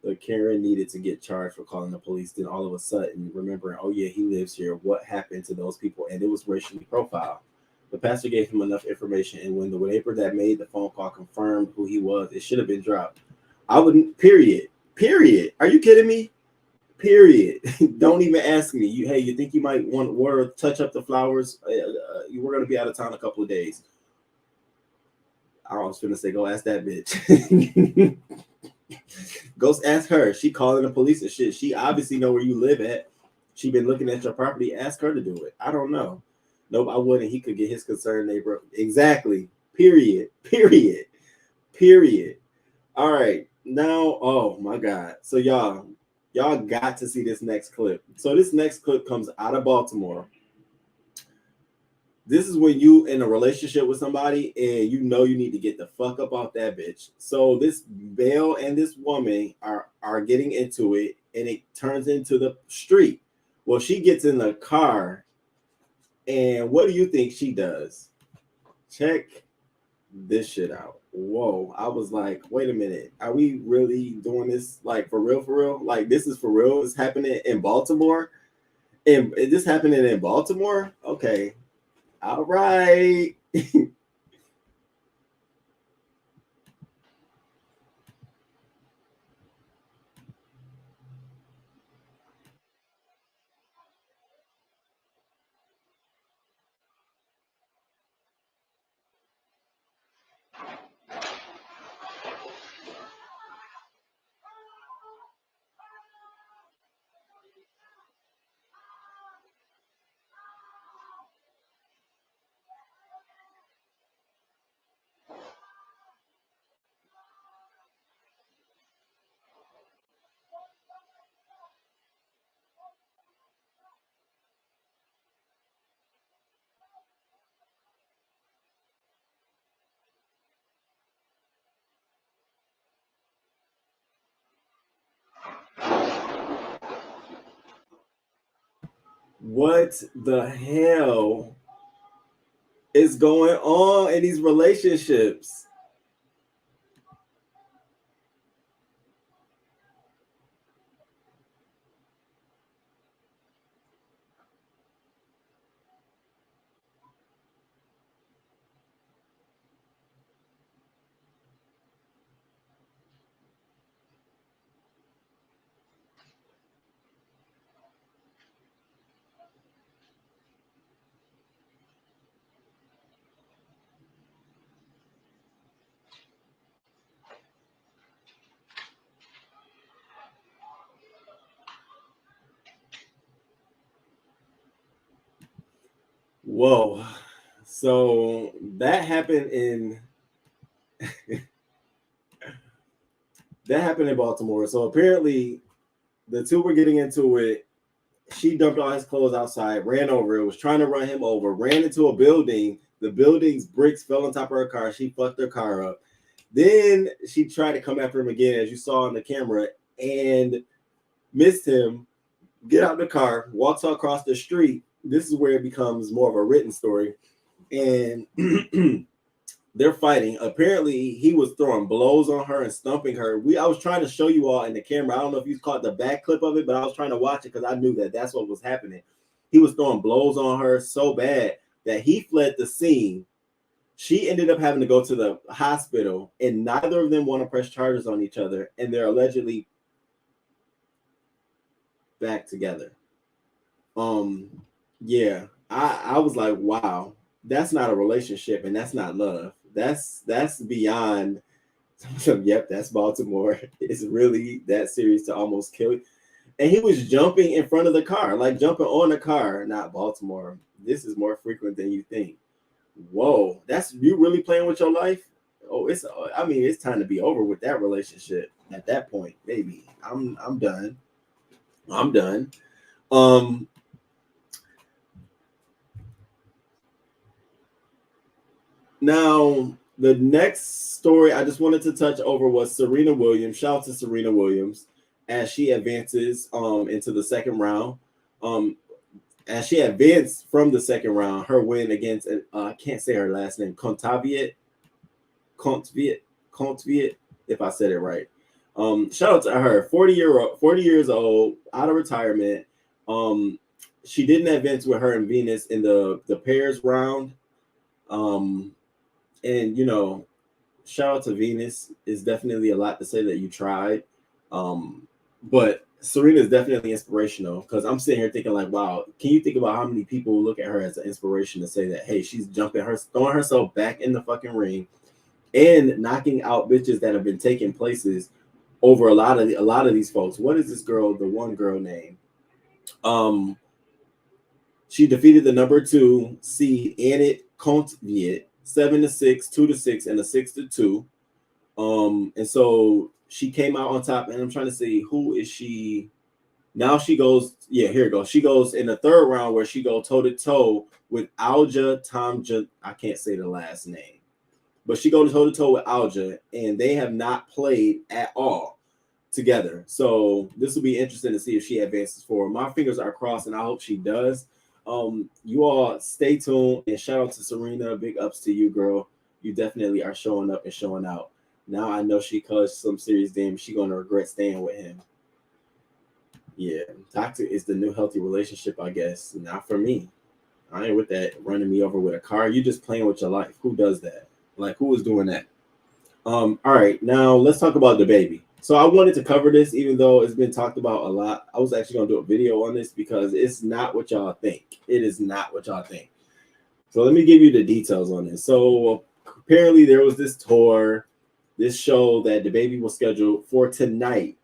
the Karen needed to get charged for calling the police. Then all of a sudden, remembering, oh yeah, he lives here. What happened to those people? And it was racially profiled. The pastor gave him enough information, and when the neighbor that made the phone call confirmed who he was, it should have been dropped. I wouldn't. Period. Are you kidding me? Period. Don't even ask me. You think you might want to touch up the flowers? We're going to be out of town a couple of days. I was going to say, go ask that bitch. Go ask her. She calling the police and shit. She obviously know where you live at. She been looking at your property. Ask her to do it. I don't know. Nope, I wouldn't. He could get his concerned neighbor. Exactly. Period. All right. Now, oh my God. So y'all got to see this next clip. So this next clip comes out of Baltimore. This is when you in a relationship with somebody and you know you need to get the fuck up off that bitch. So this male and this woman are getting into it, and it turns into the street. Well, she gets in the car, and what do you think she does? Check this shit out. Whoa, I was like, wait a minute, are we really doing this like for real? Like this is for real? It's happening in Baltimore? And is this happening in Baltimore? Okay. All right. What the hell is going on in these relationships? Whoa. So that happened in Baltimore. So apparently the two were getting into it. She dumped all his clothes outside, ran over it, was trying to run him over, ran into a building. The building's bricks fell on top of her car. She fucked her car up. Then she tried to come after him again, as you saw on the camera, and missed him. Get out the car, walks across the street. This is where it becomes more of a written story. And they're fighting. Apparently, he was throwing blows on her and stumping her. I was trying to show you all in the camera. I don't know if you caught the back clip of it, but I was trying to watch it because I knew that that's what was happening. He was throwing blows on her so bad that he fled the scene. She ended up having to go to the hospital, and neither of them want to press charges on each other, and they're allegedly back together. Yeah, I was like, wow, that's not a relationship, and that's not love. That's beyond Yep, that's Baltimore. It's really that serious to almost kill you. And he was jumping in front of the car, like jumping on the car. Not Baltimore. This is more frequent than you think. Whoa, that's you really playing with your life? Oh, I mean, it's time to be over with that relationship at that point, baby. I'm done. I'm done. Now the next story I just wanted to touch over was Serena Williams. Shout out to Serena Williams as she advances into the second round. As she advanced from the second round, her win against I can't say her last name, Kontaveit, if I said it right. Shout out to her, 40 years old, out of retirement. She didn't advance with her and Venus in the pairs round. And you know, shout out to Venus. It's definitely a lot to say that you tried. But Serena is definitely inspirational because I'm sitting here thinking like, wow, can you think about how many people look at her as an inspiration to say that, hey, she's throwing herself back in the fucking ring and knocking out bitches that have been taking places over a lot of these folks. What is this girl? The one girl name? She defeated the number 2 seed Annette Kontaveit 7-6, 2-6, and a 6-2. And so she came out on top, and I'm trying to see who is she. Now she goes, yeah, here it goes. She goes in the third round where she goes toe to toe with Alja Tomja. I can't say the last name, but she goes toe to toe with Alja, and they have not played at all together. So this will be interesting to see if she advances forward. My fingers are crossed, and I hope she does. You all stay tuned, and shout out to Serena. Big ups to you, girl. You definitely are showing up and showing out. Now I know she caused some serious damage. She's gonna regret staying with him. Yeah, toxic is the new healthy relationship, I guess. Not for me. I ain't with that running me over with a car. You just playing with your life. Who does that? Like, who is doing that? All right, now let's talk about DaBabY. So I wanted to cover this, even though it's been talked about a lot. I was actually gonna do a video on this because it's not what y'all think. It is not what y'all think. So let me give you the details on this. So apparently there was this tour, this show that DaBabY was scheduled for tonight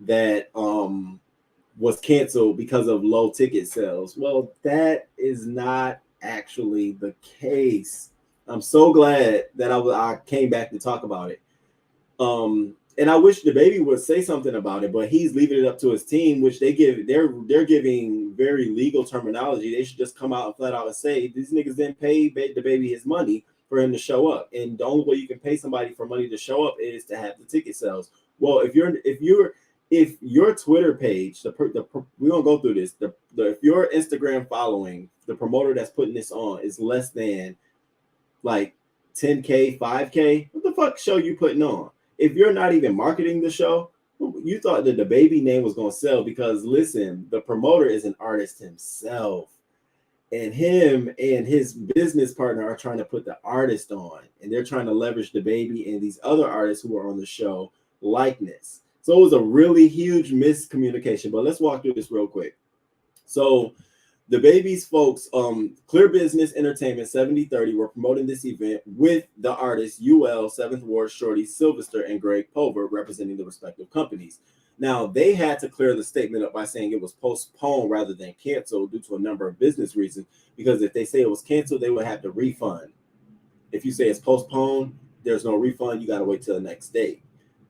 that was canceled because of low ticket sales. Well, that is not actually the case. I'm so glad that I came back to talk about it. And I wish DaBabY would say something about it, but he's leaving it up to his team, which they're giving very legal terminology. They should just come out and flat out and say these niggas didn't pay DaBabY his money for him to show up. And the only way you can pay somebody for money to show up is to have the ticket sales. Well, if your Twitter page, we're gonna go through this. If your Instagram following, the promoter that's putting this on is less than like 10K, 5K, what the fuck show you putting on? If you're not even marketing the show, you thought that DaBabY name was going to sell because, listen, the promoter is an artist himself. And him and his business partner are trying to put the artist on. And they're trying to leverage DaBabY and these other artists who are on the show likeness. So it was a really huge miscommunication. But let's walk through this real quick. So DaBaby's folks, Clear Business Entertainment 7030 were promoting this event with the artists UL, 7th Ward, Shorty, Sylvester, and Greg Pover representing the respective companies. Now, they had to clear the statement up by saying it was postponed rather than canceled due to a number of business reasons, because if they say it was canceled, they would have to refund. If you say it's postponed, there's no refund. You got to wait till the next day.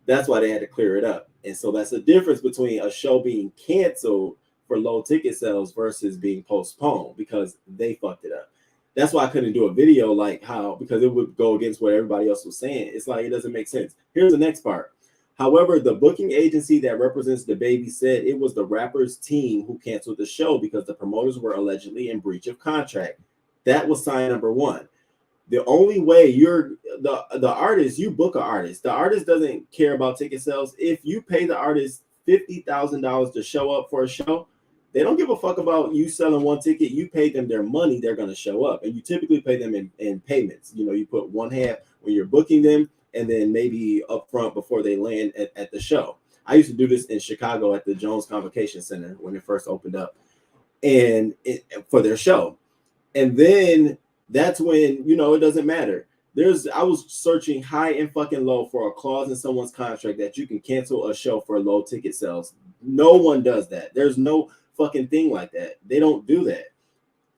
That's why they had to clear it up. And so that's the difference between a show being canceled for low ticket sales versus being postponed, because they fucked it up. That's why I couldn't do a video like how, because it would go against what everybody else was saying. It's like, it doesn't make sense. Here's the next part. However, the booking agency that represents DaBabY said it was the rapper's team who canceled the show because the promoters were allegedly in breach of contract. That was sign number one. The only way you're the artist, you book an artist. The artist doesn't care about ticket sales. If you pay the artist $50,000 to show up for a show, they don't give a fuck about you selling one ticket. You pay them their money, they're going to show up. And you typically pay them in payments. You know, you put one half when you're booking them and then maybe up front before they land at the show. I used to do this in Chicago at the Jones Convocation Center when it first opened up and for their show. And then that's when, you know, it doesn't matter. I was searching high and fucking low for a clause in someone's contract that you can cancel a show for low ticket sales. No one does that. There's no fucking thing like that. They don't do that.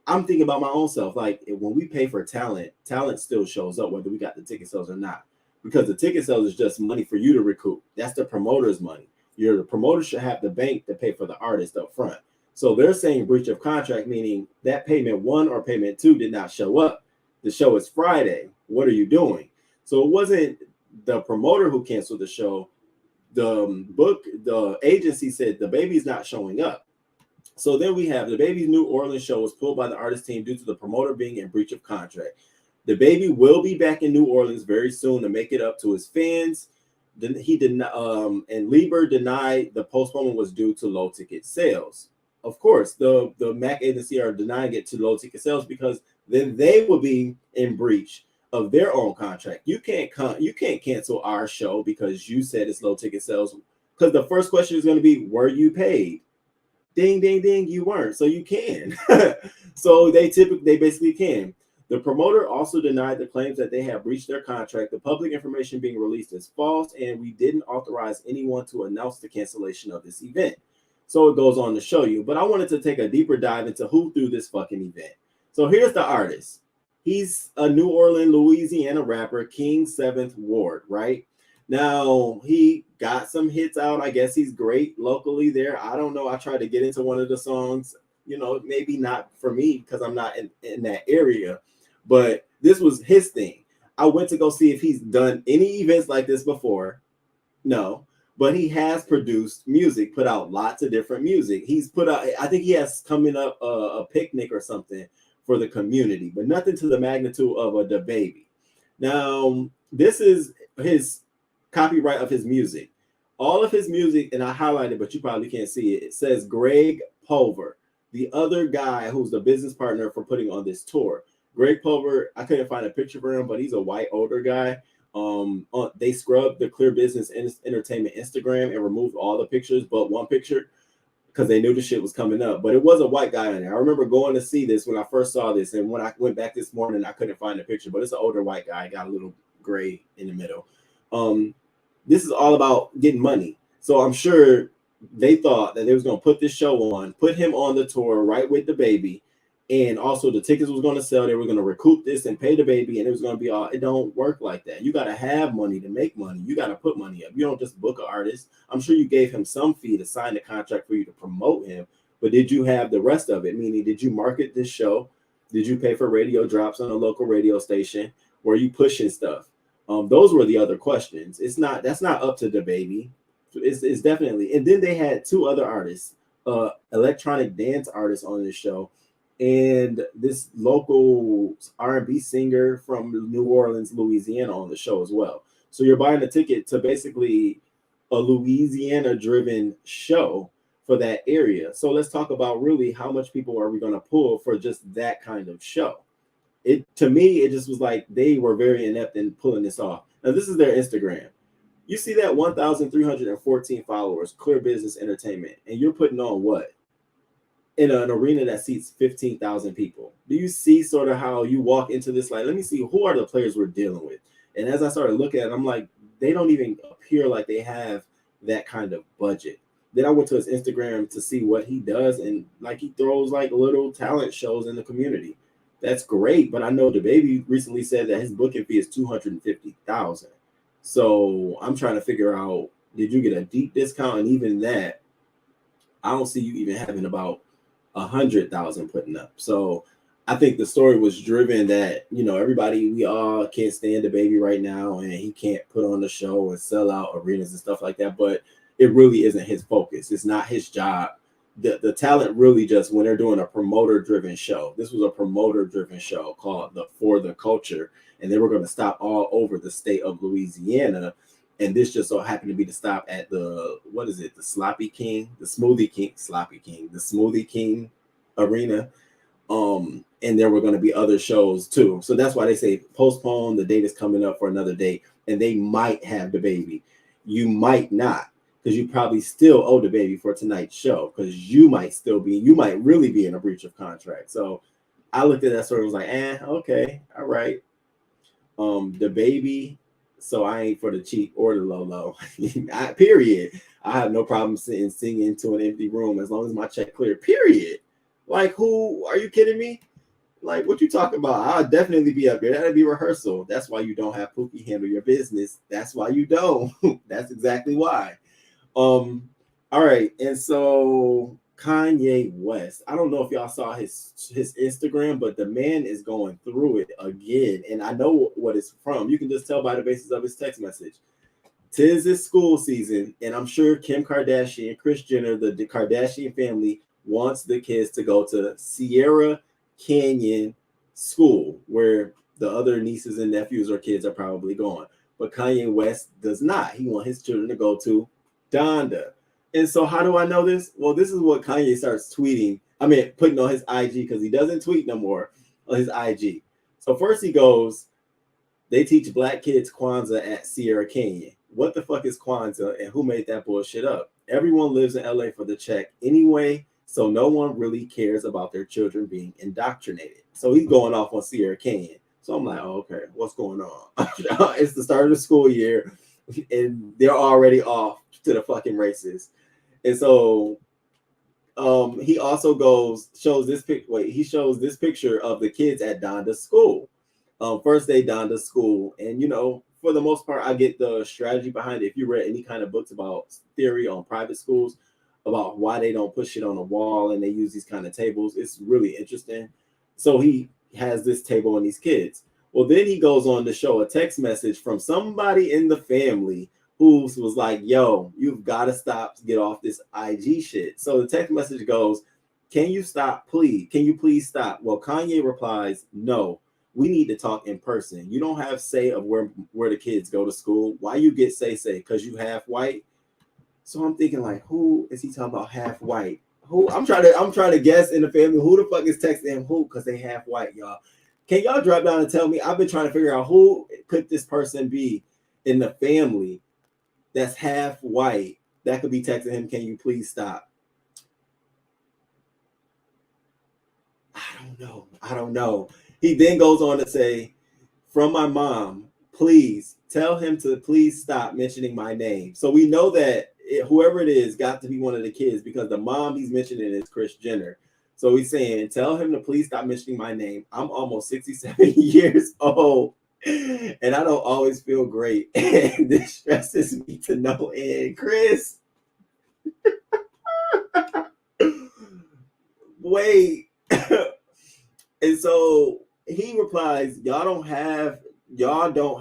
I'm thinking about my own self. Like when we pay for talent still shows up whether we got the ticket sales or not. Because the ticket sales is just money for you to recoup. That's the promoter's money. The promoter should have the bank to pay for the artist up front. So they're saying breach of contract, meaning that payment 1 or payment 2 did not show up. The show is Friday. What are you doing? So it wasn't the promoter who canceled the show. The agency said DaBaby's not showing up. So then we have DaBaby's New Orleans show was pulled by the artist team due to the promoter being in breach of contract. DaBaby will be back in New Orleans very soon to make it up to his fans. Then he did not, and Lieber denied the postponement was due to low ticket sales. Of course, the MAC agency are denying it to low ticket sales because then they will be in breach of their own contract. You can't cancel our show because you said it's low ticket sales. Because the first question is going to be, were you paid? Ding, ding, ding, you weren't. So you can. So they basically can. The promoter also denied the claims that they have breached their contract. The public information being released is false, and we didn't authorize anyone to announce the cancellation of this event. So it goes on to show you. But I wanted to take a deeper dive into who threw this fucking event. So here's the artist. He's a New Orleans, Louisiana rapper, King 7th Ward, right? Now, he got some hits out. I guess he's great locally there. I don't know. I tried to get into one of the songs. You know, maybe not for me because I'm not in that area. But this was his thing. I went to go see if he's done any events like this before. No. But he has produced music, put out lots of different music. He's put out, I think he has coming up a picnic or something for the community, but nothing to the magnitude of a DaBaby. Now, this is his copyright of his music. All of his music, and I highlighted, but you probably can't see it. It says Greg Pulver, the other guy who's the business partner for putting on this tour. Greg Pulver, I couldn't find a picture for him, but he's a white older guy. They scrubbed the Clear Business Entertainment Instagram and removed all the pictures but one picture because they knew the shit was coming up. But it was a white guy in there. I remember going to see this when I first saw this, and when I went back this morning, I couldn't find the picture. But it's an older white guy, got a little gray in the middle. This is all about getting money. So I'm sure they thought that they was gonna put this show on, put him on the tour right with DaBaby. And also the tickets was going to sell. They were going to recoup this and pay DaBaby, and it was going to be all. It don't work like that. You got to have money to make money. You got to put money up. You don't just book an artist. I'm sure you gave him some fee to sign the contract for you to promote him, but did you have the rest of it? Meaning, did you market this show? Did you pay for radio drops on a local radio station? Were you pushing stuff? Those were the other questions. That's not up to DaBaby. It's definitely. And then they had 2 other artists, electronic dance artists on this show. And this local R&B singer from New Orleans, Louisiana on the show as well. So you're buying a ticket to basically a Louisiana-driven show for that area. So let's talk about really how much people are we going to pull for just that kind of show. To me, it just was like they were very inept in pulling this off. Now, this is their Instagram. You see that 1,314 followers, Clear Business Entertainment, and you're putting on what? In an arena that seats 15,000 people. Do you see sort of how you walk into this? Like, let me see, who are the players we're dealing with? And as I started looking at it, I'm like, they don't even appear like they have that kind of budget. Then I went to his Instagram to see what he does, and like he throws like little talent shows in the community. That's great, but I know DaBaby recently said that his booking fee is $250,000. So I'm trying to figure out, did you get a deep discount? And even that, I don't see you even having about 100,000 putting up. So I think the story was driven that, you know, we all can't stand DaBaby right now, and he can't put on the show and sell out arenas and stuff like that. But it really isn't his focus. It's not his job. The talent really just, when they're doing a promoter-driven show, this was a promoter-driven show called For the Culture, and they were going to stop all over the state of Louisiana. And this just so happened to be the stop at the Smoothie King Arena. And there were going to be other shows too. So that's why they say postpone. The date is coming up for another date, and they might have DaBaby. You might not, because you probably still owe DaBaby for tonight's show, because you might really be in a breach of contract. So I looked at that story and was like, okay, all right. DaBabY. So I ain't for the cheap or the low. Period. I have no problem singing into an empty room as long as my check clear. Period. Like, who are you kidding me? Like, what you talking about? I'll definitely be up there. That'll be rehearsal. That's why you don't have Pookie handle your business. That's why you don't. That's exactly why. All right, and so Kanye West. I don't know if y'all saw his Instagram, but the man is going through it again, and I know what it's from. You can just tell by the basis of his text message. "'Tis this school season, and I'm sure Kim Kardashian, Kris Jenner, the Kardashian family wants the kids to go to Sierra Canyon School, where the other nieces and nephews or kids are probably going. But Kanye West does not. He wants his children to go to Donda." And so how do I know this? Well, this is what Kanye starts tweeting. I mean, putting on his IG, because he doesn't tweet no more on his IG. So first he goes, "They teach black kids Kwanzaa at Sierra Canyon." What the fuck is Kwanzaa, and who made that bullshit up? Everyone lives in LA for the check anyway, so no one really cares about their children being indoctrinated. So he's going off on Sierra Canyon. So I'm like, oh, okay, what's going on? It's the start of the school year, and they're already off to the fucking races. And so he also shows this picture of the kids at Donda School. First day Donda School. And, you know, for the most part, I get the strategy behind it. If you read any kind of books about theory on private schools, about why they don't put shit on a wall and they use these kind of tables, it's really interesting. So he has this table and these kids. Well, then he goes on to show a text message from somebody in the family who was like, "Yo, you've got to stop, get off this IG shit." So the text message goes, "Can you stop, please? Can you please stop?" Well, Kanye replies, "No, we need to talk in person. You don't have say of where the kids go to school. Why you get say? Because you half white?" So I'm thinking, like, who is he talking about half white? Who? I'm trying to guess in the family who the fuck is texting him who, because they half white, y'all. Can y'all drop down and tell me? I've been trying to figure out who could this person be in the family that's half white that could be texting him, "Can you please stop?" I don't know. He then goes on to say, "From my mom, please tell him to please stop mentioning my name." So we know that whoever it is got to be one of the kids, because the mom he's mentioning is Kris Jenner. So he's saying, "Tell him to please stop mentioning my name. I'm almost 67 years old, and I don't always feel great. And this stresses me to no end. Kris." Wait. And so he replies, y'all don't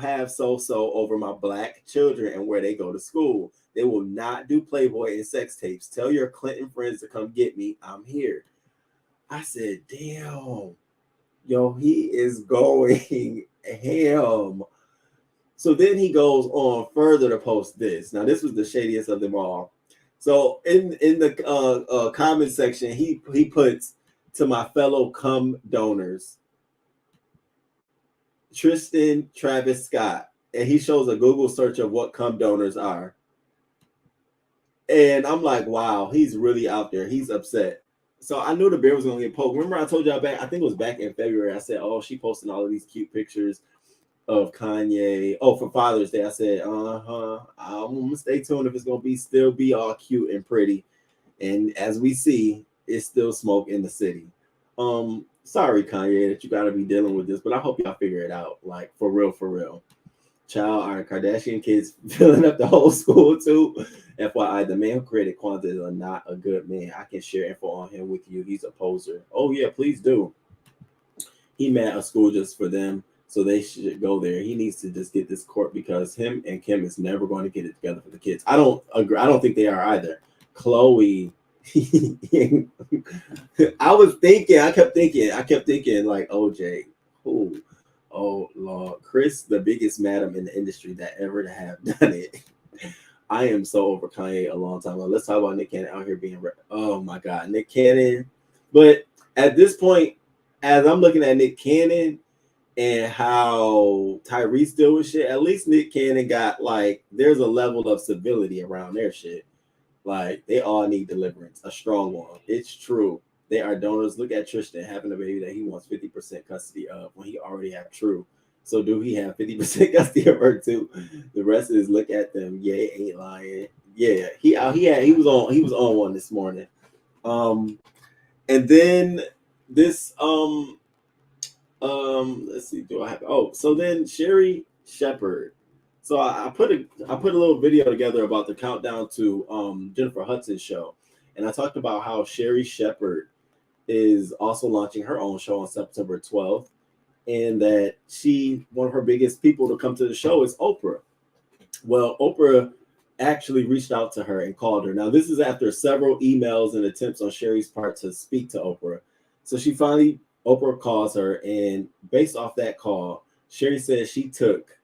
have so over my black children and where they go to school. They will not do Playboy and sex tapes. Tell your Clinton friends to come get me. I'm here." I said, damn, yo, he is going ham. So then he goes on further to post this. Now, this was the shadiest of them all. So in the comment section, he puts, "To my fellow cum donors, Tristan Travis Scott," and he shows a Google search of what cum donors are. And I'm like, wow, he's really out there. He's upset. So I knew the bear was going to get poked. Remember I told y'all back, I think it was back in February, I said, "Oh, she posting all of these cute pictures of Kanye. Oh, for Father's Day." I said, I'm going to stay tuned if it's going to still be all cute and pretty. And as we see, it's still smoke in the city. Sorry, Kanye, that you got to be dealing with this, but I hope y'all figure it out. Like, for real. Child, our Kardashian kids filling up the whole school too. FYI, the man who created Kwanzaa is not a good man. I can share info on him with you. He's a poser. Oh yeah, please do. He made a school just for them, so they should go there. He needs to just get this court, because him and Kim is never going to get it together for the kids. I don't agree. I don't think they are either. Chloe. I kept thinking like OJ. Who? Oh Lord, Kris, the biggest madam in the industry that ever to have done it. I am so over Kanye a long time ago. Let's talk about Nick Cannon out here being, oh my God, Nick Cannon. But at this point, as I'm looking at Nick Cannon and how Tyrese deal with shit, at least Nick Cannon got, like, there's a level of civility around their shit. Like, they all need deliverance, a strong one. It's true. They are donors. Look at Tristan having a baby that he wants 50% custody of when he already have True. So do he have 50% custody of her too? The rest is look at them. Yeah, ain't lying. Yeah, he was on one this morning. And then this let's see, do I have so then Sherri Shepherd. So I put a little video together about the countdown to Jennifer Hudson's show, and I talked about how Sherri Shepherd is also launching her own show on September 12th, and that one of her biggest people to come to the show is Oprah. Well, Oprah actually reached out to her and called her. Now, this is after several emails and attempts on Sherri's part to speak to Oprah. So Oprah calls her, and based off that call, Sherri says she took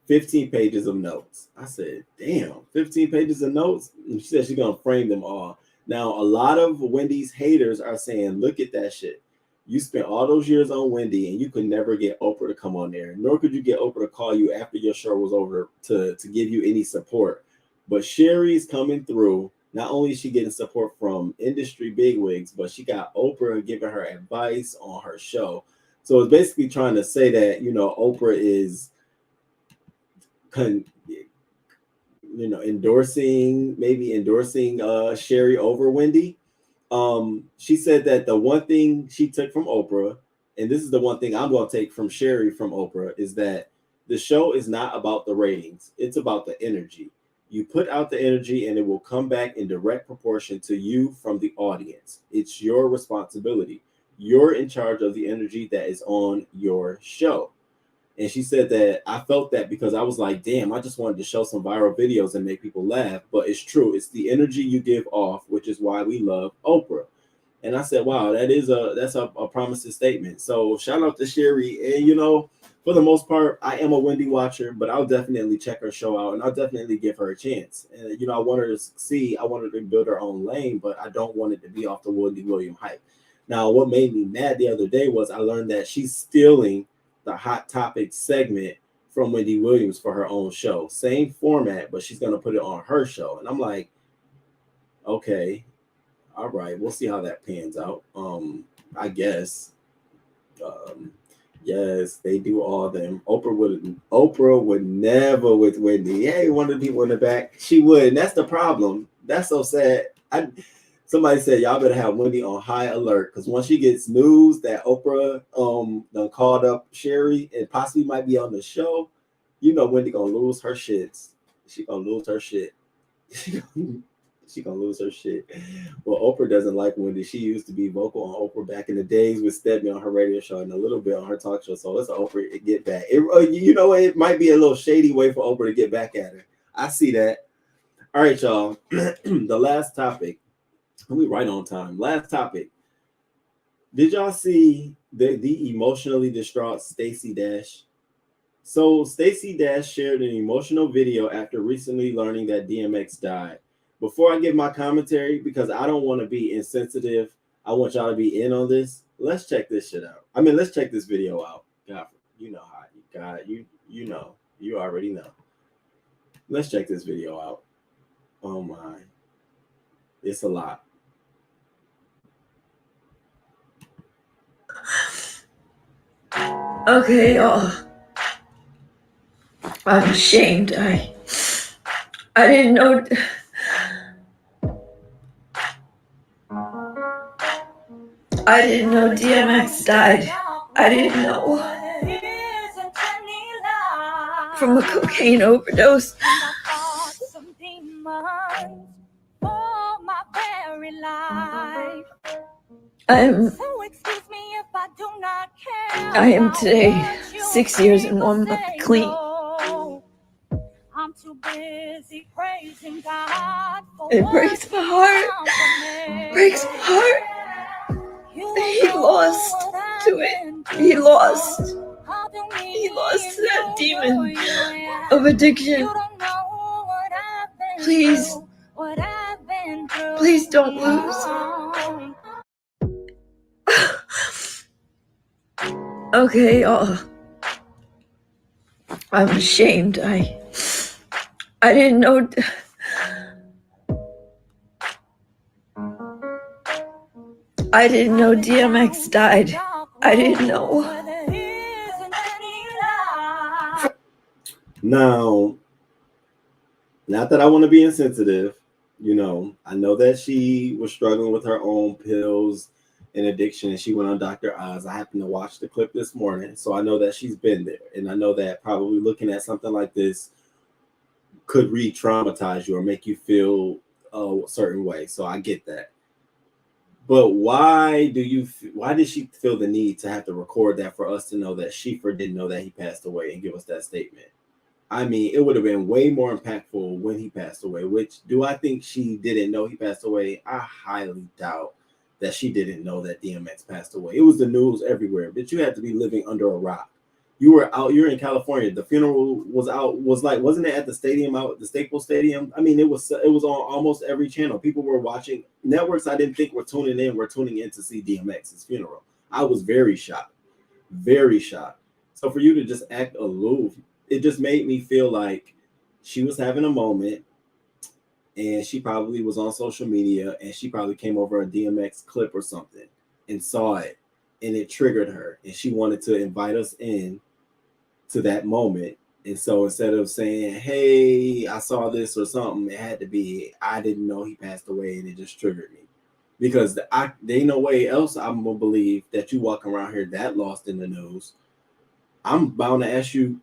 15 pages of notes. I said, damn, 15 pages of notes? And she said she's going to frame them all. Now, a lot of Wendy's haters are saying, look at that shit. You spent all those years on Wendy, and you could never get Oprah to come on there, nor could you get Oprah to call you after your show was over to give you any support. But Sherri's coming through. Not only is she getting support from industry bigwigs, but she got Oprah giving her advice on her show. So it's basically trying to say that, Oprah is, endorsing Sherri over Wendy. She said that the one thing she took from Oprah, and this is the one thing I'm going to take from Sherri from Oprah, is that the show is not about the ratings. It's about the energy. You put out the energy and it will come back in direct proportion to you from the audience. It's your responsibility. You're in charge of the energy that is on your show. And she said that I felt that because I was like, damn, I just wanted to show some viral videos and make people laugh. But it's true. It's the energy you give off, which is why we love Oprah. And I said, wow, that's a promising statement. So shout out to Sherri. And, for the most part, I am a Wendy watcher, but I'll definitely check her show out and I'll definitely give her a chance. And, I want her to succeed. I want her to build her own lane, but I don't want it to be off the Wendy Williams hype. Now, what made me mad the other day was I learned that she's stealing the Hot Topic segment from Wendy Williams for her own show. Same format, but she's going to put it on her show. And I'm like, okay, all right, we'll see how that pans out. I guess. Yes, they do all them. Oprah would never with Wendy. Hey, one of the people in the back, she would. And that's the problem. That's so sad. Somebody said y'all better have Wendy on high alert because once she gets news that Oprah done called up Sherri and possibly might be on the show, Wendy gonna lose her shits. She gonna lose her shit. She gonna lose her shit. Well, Oprah doesn't like Wendy. She used to be vocal on Oprah back in the days with Stebby on her radio show and a little bit on her talk show. So let's Oprah get back. It might be a little shady way for Oprah to get back at her. I see that. All right, y'all. The last topic. We right on time. Last topic. Did y'all see the emotionally distraught Stacey Dash? So Stacey Dash shared an emotional video after recently learning that DMX died. Before I give my commentary, because I don't want to be insensitive, I want y'all to be in on this. Let's check this shit out. Let's check this video out. God, you know how you already know. Let's check this video out. Oh my, it's a lot. Okay, y'all. I'm ashamed. I didn't know. I didn't know DMX died. I didn't know. From a cocaine overdose. I am today 6 years and 1 month clean. I'm too busy praising God. It breaks my heart. Breaks my heart. He lost to it. He lost to that demon of addiction. Please don't lose. Okay, y'all. I'm ashamed. I didn't know. I didn't know DMX died. I didn't know. Now, not that I want to be insensitive, I know that she was struggling with her own pills and addiction, and she went on Dr. Oz. I happened to watch the clip this morning, so I know that she's been there, and I know that probably looking at something like this could re-traumatize you or make you feel a certain way. So I get that. But why did she feel the need to have to record that for us to know that Schieffer didn't know that he passed away and give us that statement? I mean, it would have been way more impactful when he passed away, which do I think she didn't know he passed away? I highly doubt that she didn't know that DMX passed away. It was the news everywhere, but you had to be living under a rock. You're in California. The funeral wasn't it at the stadium, out at the Staples Stadium? I mean, it was on almost every channel. People were watching. Networks I didn't think were tuning in to see DMX's funeral. I was very shocked. Very shocked. So for you to just act aloof, it just made me feel like she was having a moment, and she probably was on social media, and she probably came over a DMX clip or something and saw it, and it triggered her, and she wanted to invite us in to that moment. And so instead of saying, hey, I saw this or something, it had to be, I didn't know he passed away, and it just triggered me. Because there ain't no way else I'm gonna believe that you walking around here that lost in the news. I'm bound to ask you,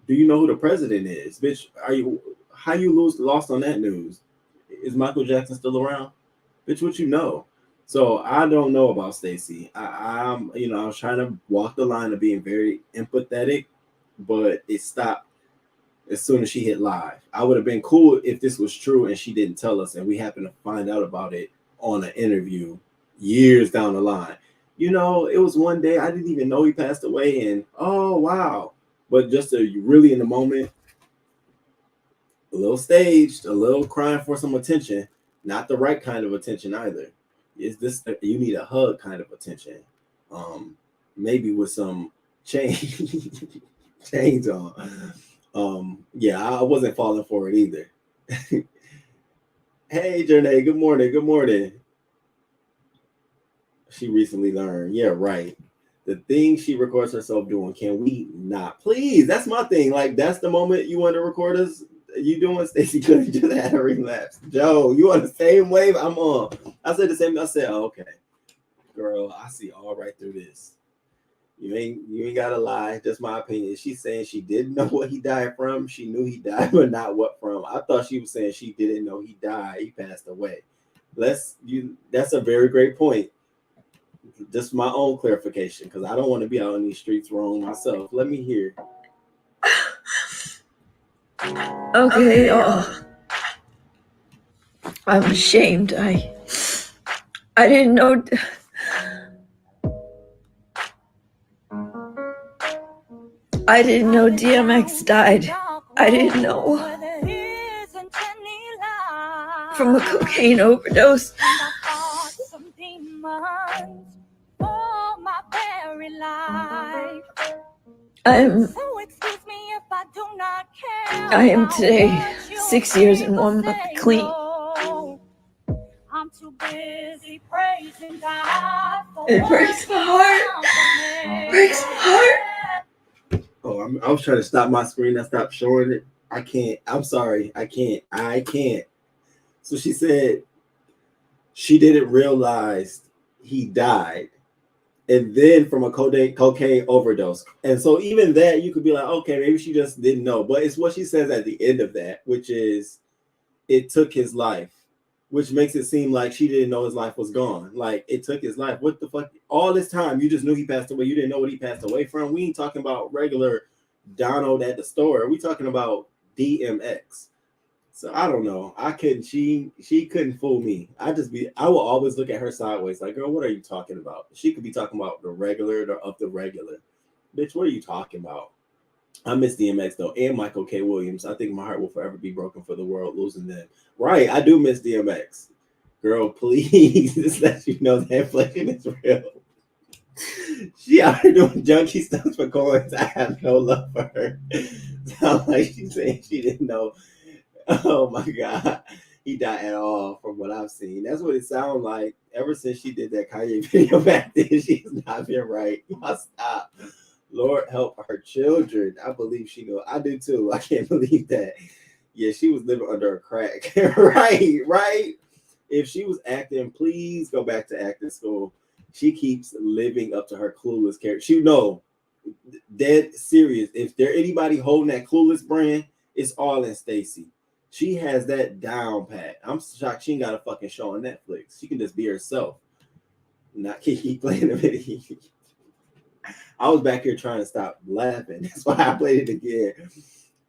do you know who the president is? Bitch, how you lost on that news? Is Michael Jackson still around? Bitch, what you know? So I don't know about Stacey. I was trying to walk the line of being very empathetic, but it stopped as soon as she hit live. I would have been cool if this was true and she didn't tell us, and we happened to find out about it on an interview years down the line. It was one day I didn't even know he passed away, and oh wow. But just really in the moment, a little staged, a little crying for some attention, not the right kind of attention either. Is this you need a hug kind of attention? Maybe with some chains on. Yeah, I wasn't falling for it either. Hey, Jernay, good morning. Good morning. She recently learned. Yeah, right. The thing she records herself doing, can we not? Please, that's my thing. Like, that's the moment you want to record us. You doing, Stacey? Could you just had a relapse? Joe, you on the same wave I'm on. I said the same. I said, oh, okay, girl, I see all right through this. You ain't gotta lie. That's my opinion. She's saying she didn't know what he died from. She knew he died, but not what from. I thought she was saying she didn't know he died. He passed away. That's a very great point. Just my own clarification, because I don't want to be out on these streets wrong myself. Let me hear. Okay. I'm ashamed. I didn't know. I didn't know DMX died. I didn't know from a cocaine overdose. I am today 6 years and 1 month clean. I'm too busy praising God. It breaks my heart. Breaks my heart. Oh, I was trying to stop my screen. I stopped showing it. I can't. I'm sorry. I can't. So she said she didn't realize he died, and then from a cocaine overdose. And so even that, you could be like, okay, maybe she just didn't know. But it's what she says at the end of that, which is it took his life, which makes it seem like she didn't know his life was gone. Like, it took his life. What the fuck? All this time, you just knew he passed away. You didn't know what he passed away from. We ain't talking about regular Donald at the store. We talking about DMX. So I don't know. She couldn't fool me. I will always look at her sideways like, girl, what are you talking about? She could be talking about the regular of the regular. Bitch, what are you talking about? I miss DMX though, and Michael K. Williams. I think my heart will forever be broken for the world losing them. Right, I do miss DMX. Girl, please, just let you know that inflation is real. She out here doing junkie stuff for coins. I have no love for her. Sound like she's saying she didn't know. Oh my God, he died at all from what I've seen. That's what it sounds like. Ever since she did that Kanye video back then, she has not been right. Y'all stop. Lord help her children. I believe she knew. I do too. I can't believe that. Yeah, she was living under a crack. Right. If she was acting, please go back to acting school. She keeps living up to her clueless character. Dead serious. If there anybody holding that clueless brand, it's all in Stacey. She has that down pat. I'm shocked she ain't got a fucking show on Netflix. She can just be herself. Not keep playing the video. I was back here trying to stop laughing. That's why I played it again.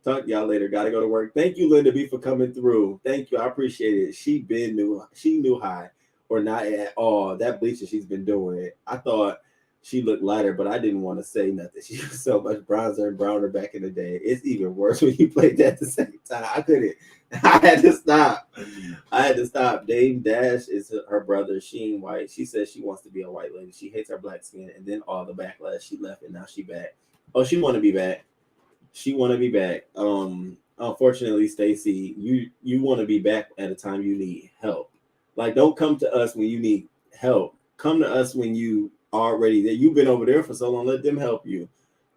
Talk to y'all later. Gotta go to work. Thank you, Linda B, for coming through. Thank you. I appreciate it. She knew high or not at all. That bleaching she's been doing. I thought she looked lighter, but I didn't want to say nothing. She was so much bronzer and browner back in the day. It's even worse when you played that the second time. I couldn't. I had to stop. Dame Dash is her brother. She ain't white. She says she wants to be a white lady. She hates her black skin. And then all the backlash, she left and now she back. Oh, she want to be back. She want to be back. Unfortunately, Stacey, you want to be back at a time you need help. Like, don't come to us when you need help. Come to us when you already there. You've been over there for so long. Let them help you.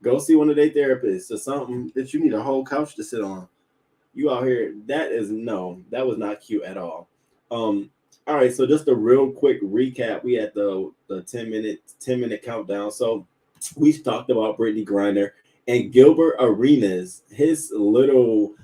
Go see one of their therapists or something that you need a whole couch to sit on. You out here. That was not cute at all. All right. So just a real quick recap. We had the 10 minute countdown. So we talked about Brittany Griner and Gilbert Arenas, his little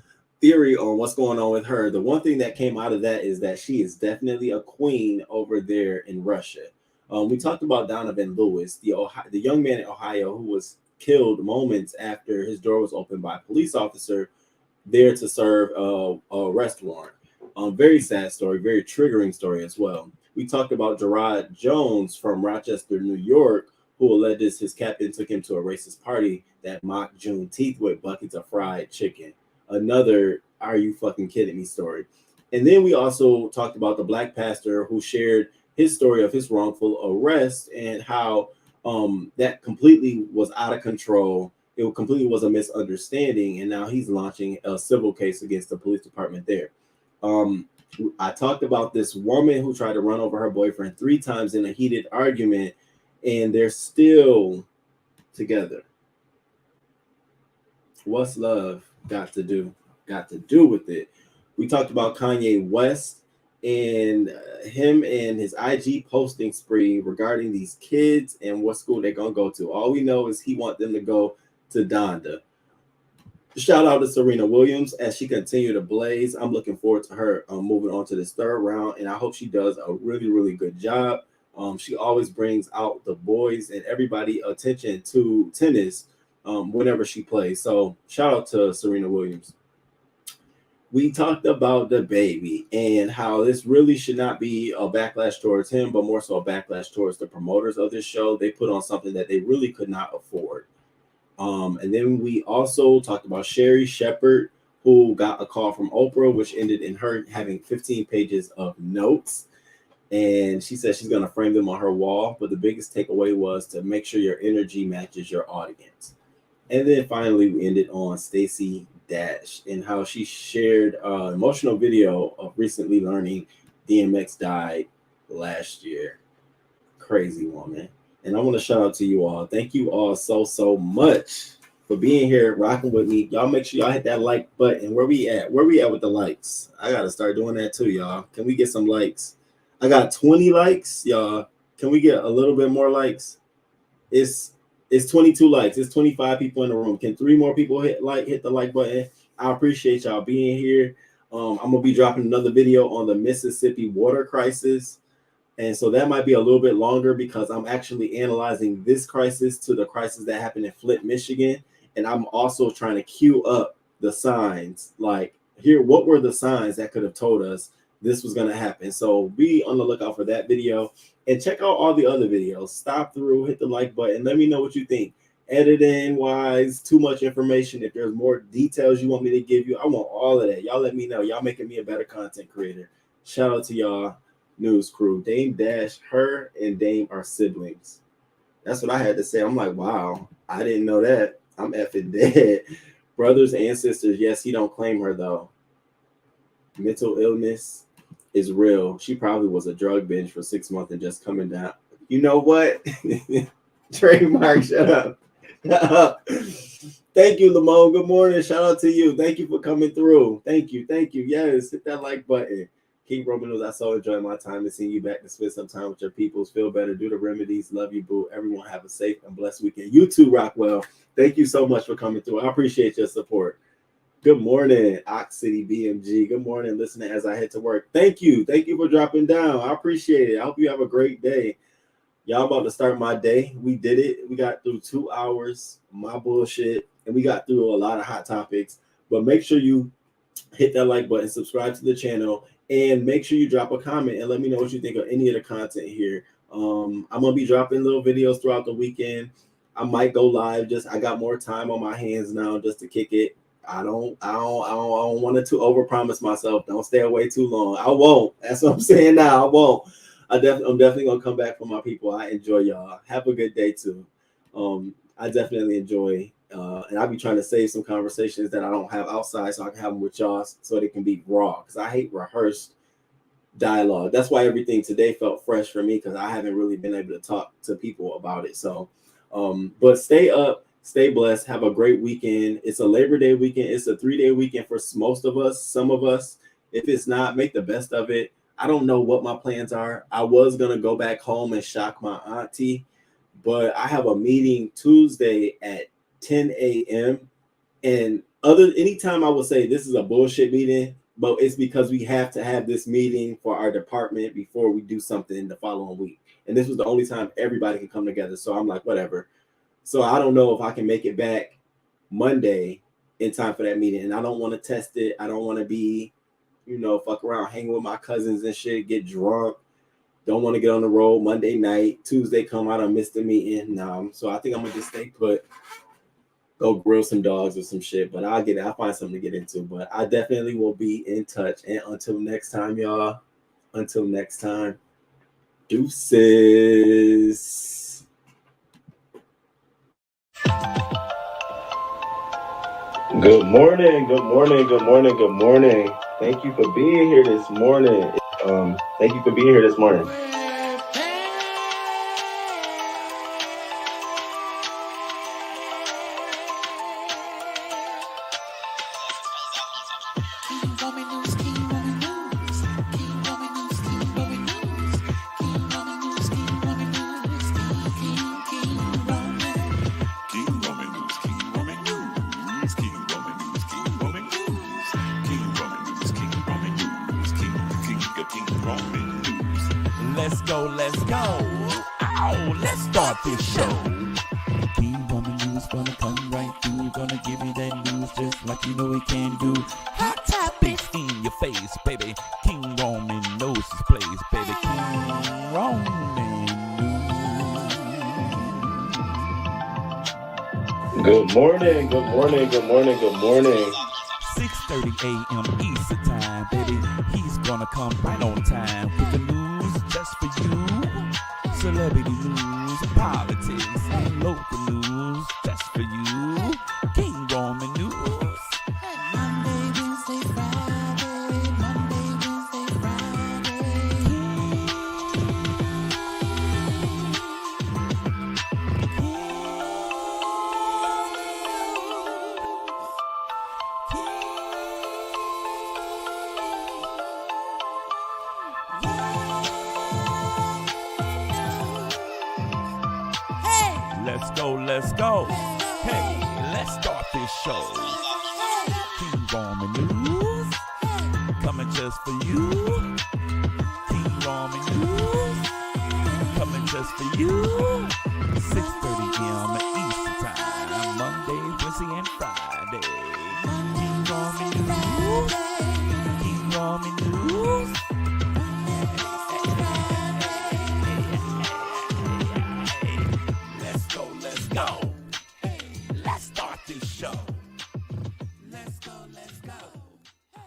theory on what's going on with her. The one thing that came out of that is that she is definitely a queen over there in Russia. We talked about Donovan Lewis, the young man in Ohio who was killed moments after his door was opened by a police officer there to serve a arrest warrant. Very sad story, very triggering story as well. We talked about Gerard Jones from Rochester, New York, who alleged his captain took him to a racist party that mocked Juneteenth with buckets of fried chicken. Another "are you fucking kidding me" story. And then we also talked about the black pastor who shared his story of his wrongful arrest and how that completely was out of control. It completely was a misunderstanding, and now he's launching a civil case against the police department there. I talked about this woman who tried to run over her boyfriend 3 times in a heated argument, and they're still together. What's love got to do with it? We talked about Kanye West and him and his IG posting spree regarding these kids and what school they're gonna go to. All we know is he wants them to go to Donda. Shout out to Serena Williams as she continued to blaze. I'm looking forward to her moving on to this 3rd round, and I hope she does a really, really good job. She always brings out the boys and everybody attention to tennis whenever she plays. So shout out to Serena Williams. We talked about DaBabY and how this really should not be a backlash towards him, but more so a backlash towards the promoters of this show. They put on something that they really could not afford. And then we also talked about Sherri Shepherd, who got a call from Oprah, which ended in her having 15 pages of notes. And she said she's going to frame them on her wall. But the biggest takeaway was to make sure your energy matches your audience. And then finally, we ended on Stacey Dash and how she shared an emotional video of recently learning DMX died last year. Crazy woman. And I want to shout out to you all. Thank you all so much for being here, rocking with me. Y'all make sure y'all hit that like button. Where we at with the likes? I got to start doing that too, y'all. Can we get some likes? I got 20 likes, y'all. Can we get a little bit more likes? It's 22 likes. It's 25 people in the room. Can 3 more people hit the like button? I appreciate y'all being here. I'm going to be dropping another video on the Mississippi water crisis. And so that might be a little bit longer because I'm actually analyzing this crisis to the crisis that happened in Flint, Michigan. And I'm also trying to queue up the signs. Like, here, what were the signs that could have told us this was going to happen? So be on the lookout for that video. And check out all the other videos. Stop through, hit the like button. Let me know what you think. Editing wise, too much information. If there's more details you want me to give you, I want all of that. Y'all let me know. Y'all making me a better content creator. Shout out to y'all. News crew. Dame Dash, her and Dame are siblings. That's what I had to say. I'm like, wow, I didn't know that. I'm effing dead. Brothers and sisters. Yes, he don't claim her though. Mental illness is real. She probably was a drug binge for 6 months and just coming down. You know what? Trademark, shut up. Thank you, Lamone. Good morning. Shout out to you. Thank you for coming through. Thank you. Yes, hit that like button. King Roman knows I so enjoy my time and seeing you back to spend some time with your peoples. Feel better. Do the remedies. Love you, boo. Everyone have a safe and blessed weekend. You too, Rockwell. Thank you so much for coming through. I appreciate your support. Good morning, Ox City BMG. Good morning, listening as I head to work. Thank you. Thank you for dropping down. I appreciate it. I hope you have a great day. Y'all about to start my day. We did it. We got through 2 hours, my bullshit, and we got through a lot of hot topics. But make sure you hit that like button, subscribe to the channel, and make sure you drop a comment and let me know what you think of any of the content here. I'm gonna be dropping little videos throughout the weekend. I might go live. I got more time on my hands now just to kick it. I don't want to overpromise myself. Don't stay away too long. I won't. That's what I'm saying now. I won't. I'm definitely gonna come back for my people. I enjoy y'all. Have a good day too. I definitely enjoy, and I'll be trying to save some conversations that I don't have outside, so I can have them with y'all, so they can be raw. Because I hate rehearsed dialogue. That's why everything today felt fresh for me, because I haven't really been able to talk to people about it. So, but stay up, stay blessed, have a great weekend. It's a Labor Day weekend. It's a 3-day weekend for most of us. Some of us, if it's not, make the best of it. I don't know what my plans are. I was going to go back home and shock my auntie, but I have a meeting Tuesday at 10 a.m. And anytime I would say this is a bullshit meeting, but it's because we have to have this meeting for our department before we do something the following week. And this was the only time everybody can come together. So I'm like, whatever. So I don't know if I can make it back Monday in time for that meeting. And I don't want to test it. I don't want to be, fuck around, hanging with my cousins and shit, get drunk. Don't want to get on the road Monday night. Tuesday come out, I missed the meeting. So I think I'm going to just stay put, go grill some dogs or some shit. But I'll find something to get into. But I definitely will be in touch. And until next time, y'all, deuces. Good morning. Thank you for being here this morning. Let's go. Oh, let's start this show. King Roman news gonna come right through. Gonna give you that news just like you know it can do. Hot topics in your face, baby. King Roman knows his place, baby. King Roman news. Good morning. 6:30 a.m. Eastern time, baby. He's gonna come right on time with the news just for you. Celebrity news, politics, and local news just for you. King Roman news. Monday, Wednesday, Friday. Let's go. Hey, let's start this show. King Roman news, coming just for you. King Roman news, coming just for you. 6:30 a.m. Eastern time, Monday, Wednesday, and Friday. King Roman news, King Roman news. Let's go. Let's start this show.